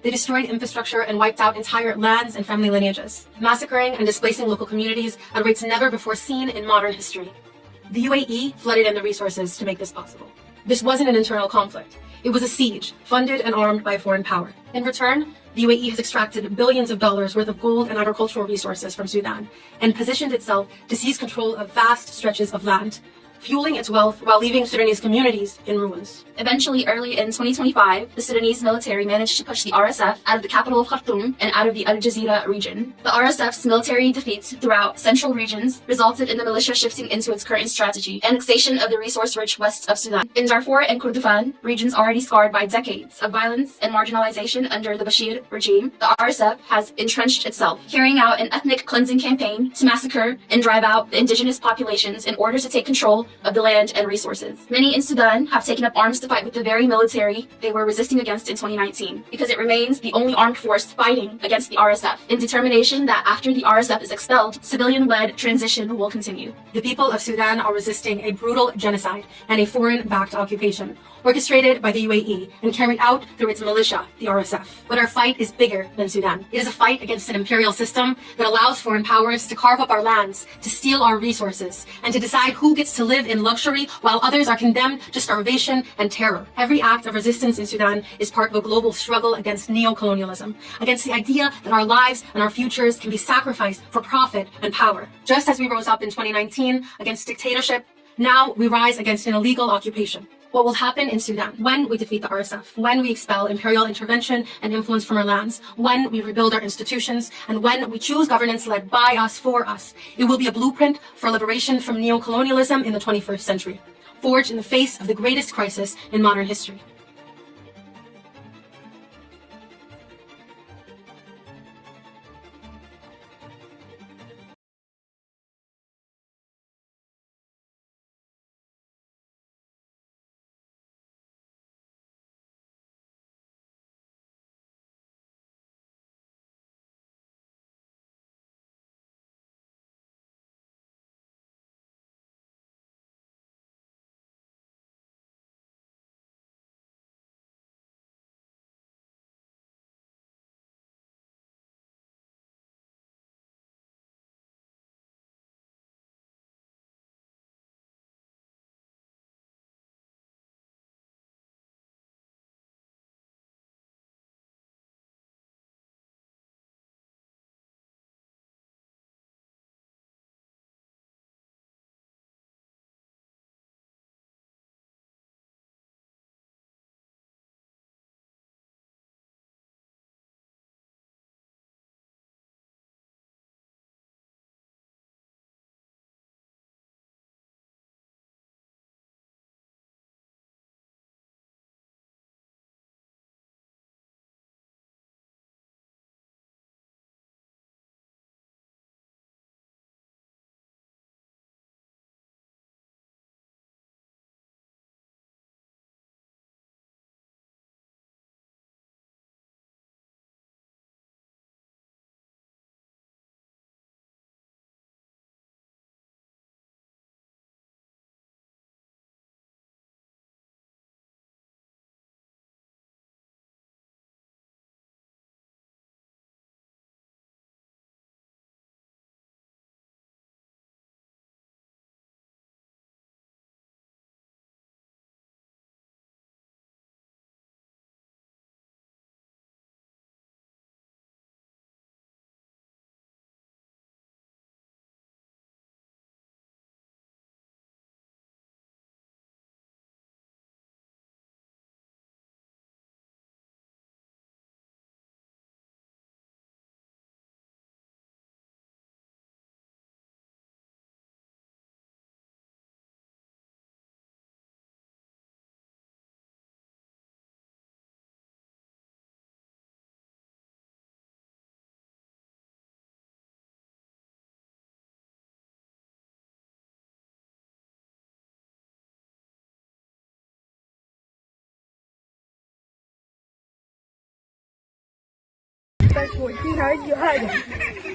They destroyed infrastructure and wiped out entire lands and family lineages, massacring and displacing local communities at rates never before seen in modern history. The UAE flooded in the resources to make this possible. This wasn't an internal conflict. It was a siege, funded and armed by a foreign power. In return, the UAE has extracted billions of dollars worth of gold and agricultural resources from Sudan and positioned itself to seize control of vast stretches of land, fueling its wealth while leaving Sudanese communities in ruins. Eventually, early in 2025, the Sudanese military managed to push the RSF out of the capital of Khartoum and out of the Al Jazeera region. The RSF's military defeats throughout central regions resulted in the militia shifting into its current strategy, annexation of the resource-rich west of Sudan. In Darfur and Kordofan, regions already scarred by decades of violence and marginalization under the Bashir regime, the RSF has entrenched itself, carrying out an ethnic cleansing campaign to massacre and drive out the indigenous populations in order to take control of the land and resources. Many in Sudan have taken up arms to fight with the very military they were resisting against in 2019, because it remains the only armed force fighting against the RSF, in determination that after the RSF is expelled, civilian-led transition will continue. The people of Sudan are resisting a brutal genocide and a foreign-backed occupation, orchestrated by the UAE and carried out through its militia, the RSF. But our fight is bigger than Sudan. It is a fight against an imperial system that allows foreign powers to carve up our lands, to steal our resources, and to decide who gets to live in luxury while others are condemned to starvation and terror. Every act of resistance in Sudan is part of a global struggle against neo-colonialism, against the idea that our lives and our futures can be sacrificed for profit and power. Just as we rose up in 2019 against dictatorship, now we rise against an illegal occupation. What will happen in Sudan when we defeat the RSF, when we expel imperial intervention and influence from our lands, when we rebuild our institutions, and when we choose governance led by us for us? It will be a blueprint for liberation from neo-colonialism in the 21st century, forged in the face of the greatest crisis in modern history.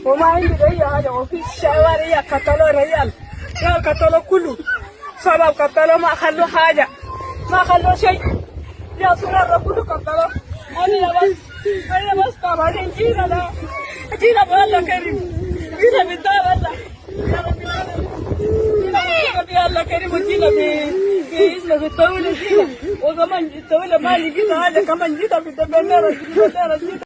وما عندي أي حاجة وفي الشوارع قتلوا رجال قتلوا كله سبب قتلوا ما خلوا حاجة ما خلوا شيء يا صغار كله قتلوا أنا بس طبعا جينا بالله كريم جينا بالدار الله يا رب العالمين جينا بالله كريم وجينا باسمه بالطويلة جينا وكمان الطويلة ما لقينا حاجة كمان جينا بالدبانة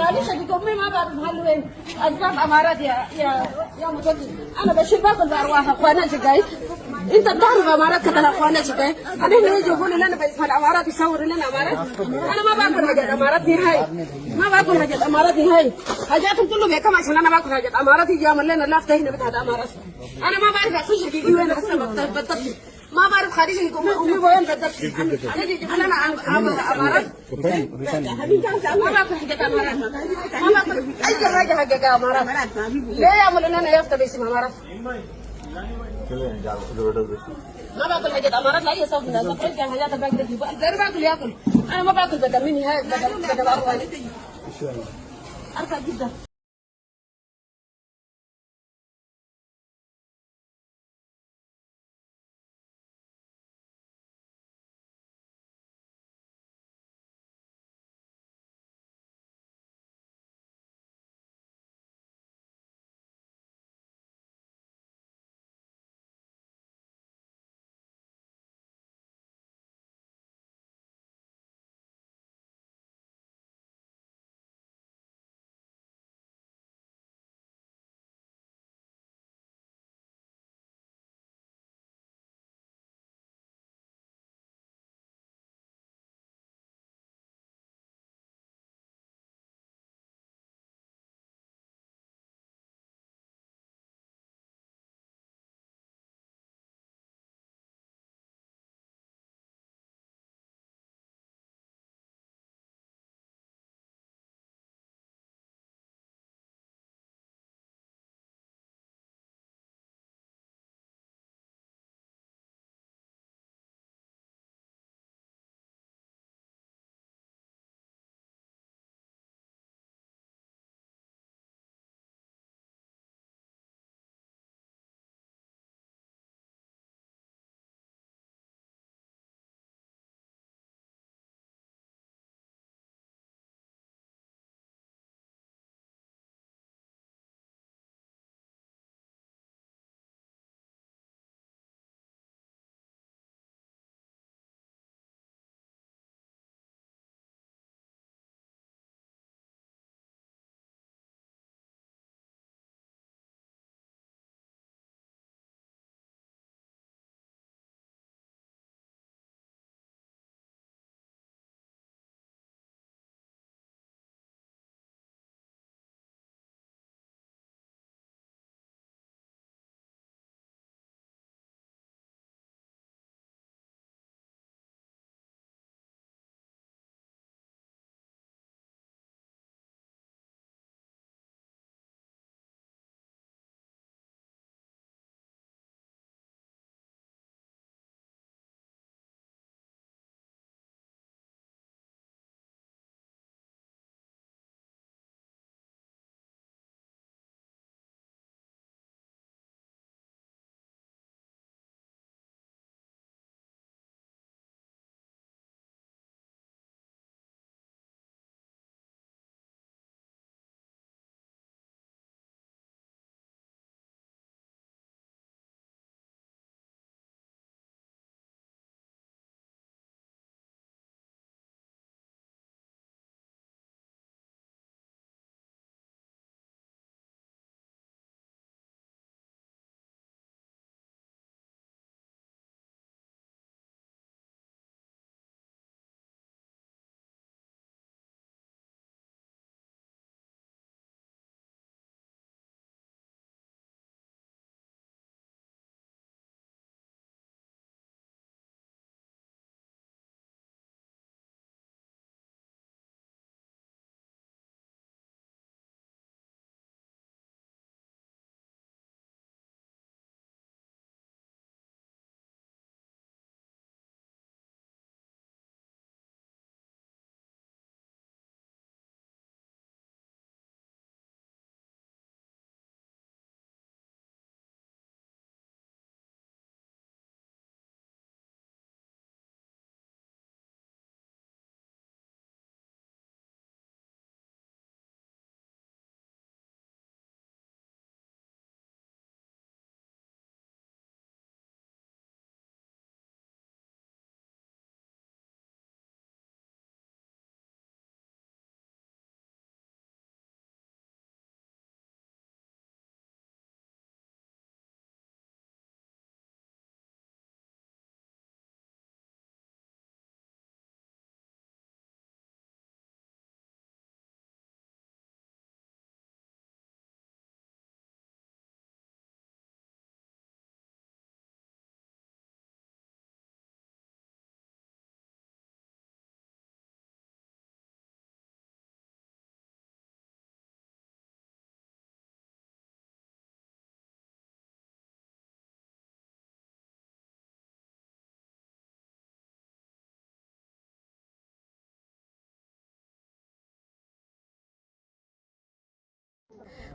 معلش امي ما بعرف محل وين اسباب امارات يا مجدد انا بشيل باكل بارواح اخواناتي جاي انت بتعرف امارات كده اخواناتي جاي انا هنا يجي يقولوا لنا باسم الامارات يصوروا لنا امارات انا ما باكل حاجات امارات نهائي ما باكل حاجات امارات نهائي حاجاتهم كله بكم عشان انا باكل حاجات امارات يجي يعمل لنا لافته هنا بتاعت امارات انا ما بعرف اخش في وين بس بالضبط ما بعرف خارج امي وين بالضبط انا يجي لنا امارات ما باكل حاجات امارات ما باكل اي حاجه حقك امارات ليه يعملوا لنا يافطه باسم امارات ما باكل حاجات امارات لا اي صوت من الناس ترجع حاجات باكل غير باكل ياكل انا ما باكل بدل مني هاي بدل ارفع جدا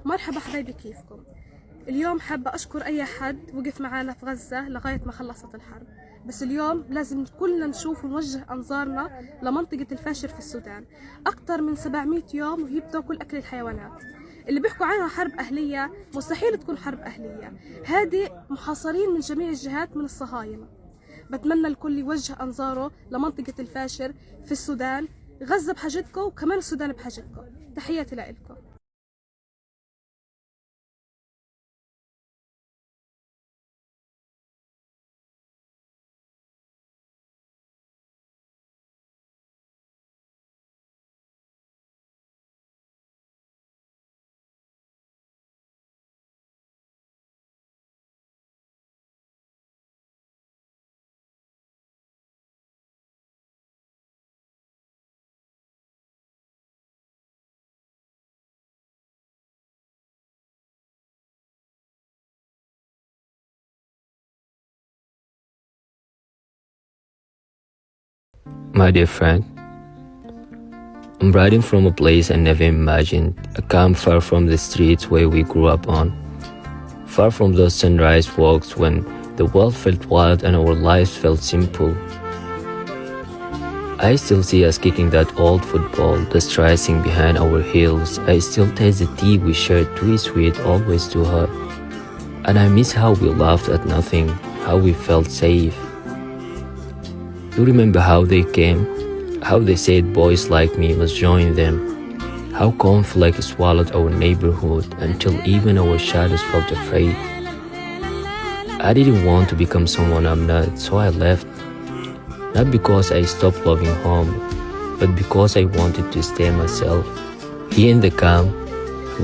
مرحبا حبايبي، كيفكم؟ اليوم حابة أشكر أي حد وقف معانا في غزة لغاية ما خلصت الحرب، بس اليوم لازم كلنا نشوف ونوجه أنظارنا لمنطقة الفاشر في السودان. أكثر من 700 يوم وهي بتاكل أكل الحيوانات. اللي بيحكوا عنها حرب أهلية مستحيل تكون حرب أهلية، هذه محاصرين من جميع الجهات من الصهاينة. بتمنى الكل يوجه أنظاره لمنطقة الفاشر في السودان. غزة بحاجتكم وكمان السودان بحاجتكم. تحياتي لكم. My dear friend, I'm writing from a place I never imagined, a camp far from the streets where we grew up on, far from those sunrise walks when the world felt wild and our lives felt simple. I still see us kicking that old football, the stressing behind our heels. I still taste the tea we shared, too sweet, always too hot. And I miss how we laughed at nothing, how we felt safe. You remember how they came, how they said boys like me must join them, how conflict swallowed our neighborhood until even our shadows felt afraid. I didn't want to become someone I'm not, so I left. Not because I stopped loving home, but because I wanted to stay myself. Here in the camp,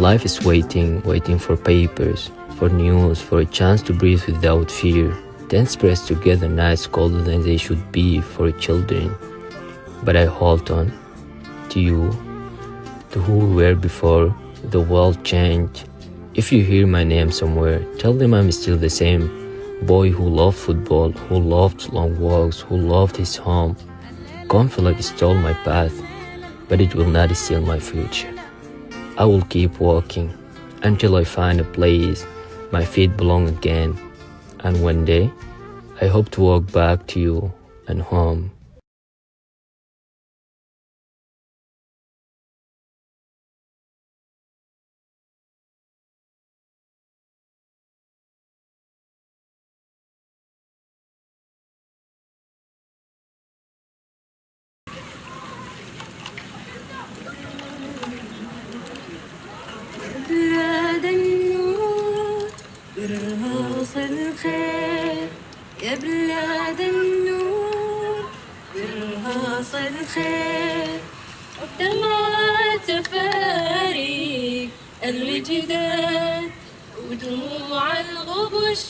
life is waiting for papers, for news, for a chance to breathe without fear. Tents pressed together, nights colder than they should be for children. But I hold on to you, to who we were before the world changed. If you hear my name somewhere, tell them I'm still the same boy who loved football, who loved long walks, who loved his home. Conflict stole my path, but it will not steal my future. I will keep walking until I find a place my feet belong again. And one day, I hope to walk back to you and home. بلاد النور برهاص الخير، يا بلاد النور برهاص الخير، دمعة تفاريق الوجدان ودموع الغبش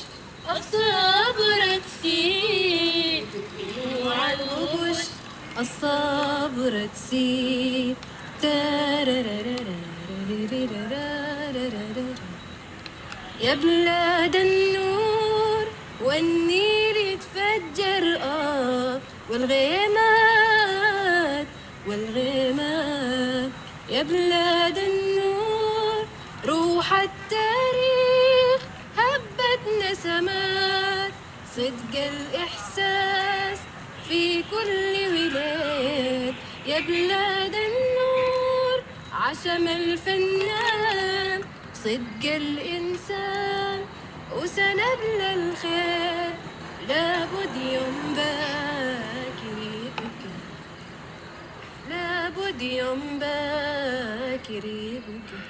الصبر تسيل، دموع الغبش الصبر تسيل. يا بلاد النور والنيل يتفجر والغيمات يا بلاد النور روح التاريخ هبت نسمات صدق الإحساس في كل ولاد. يا بلاد النور عشم الفنان صدق الإنسان وسنبل الخير، لابد يوم باكر يبكى، لابد يوم باكر يبكى،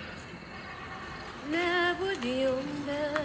لابد يوم باكر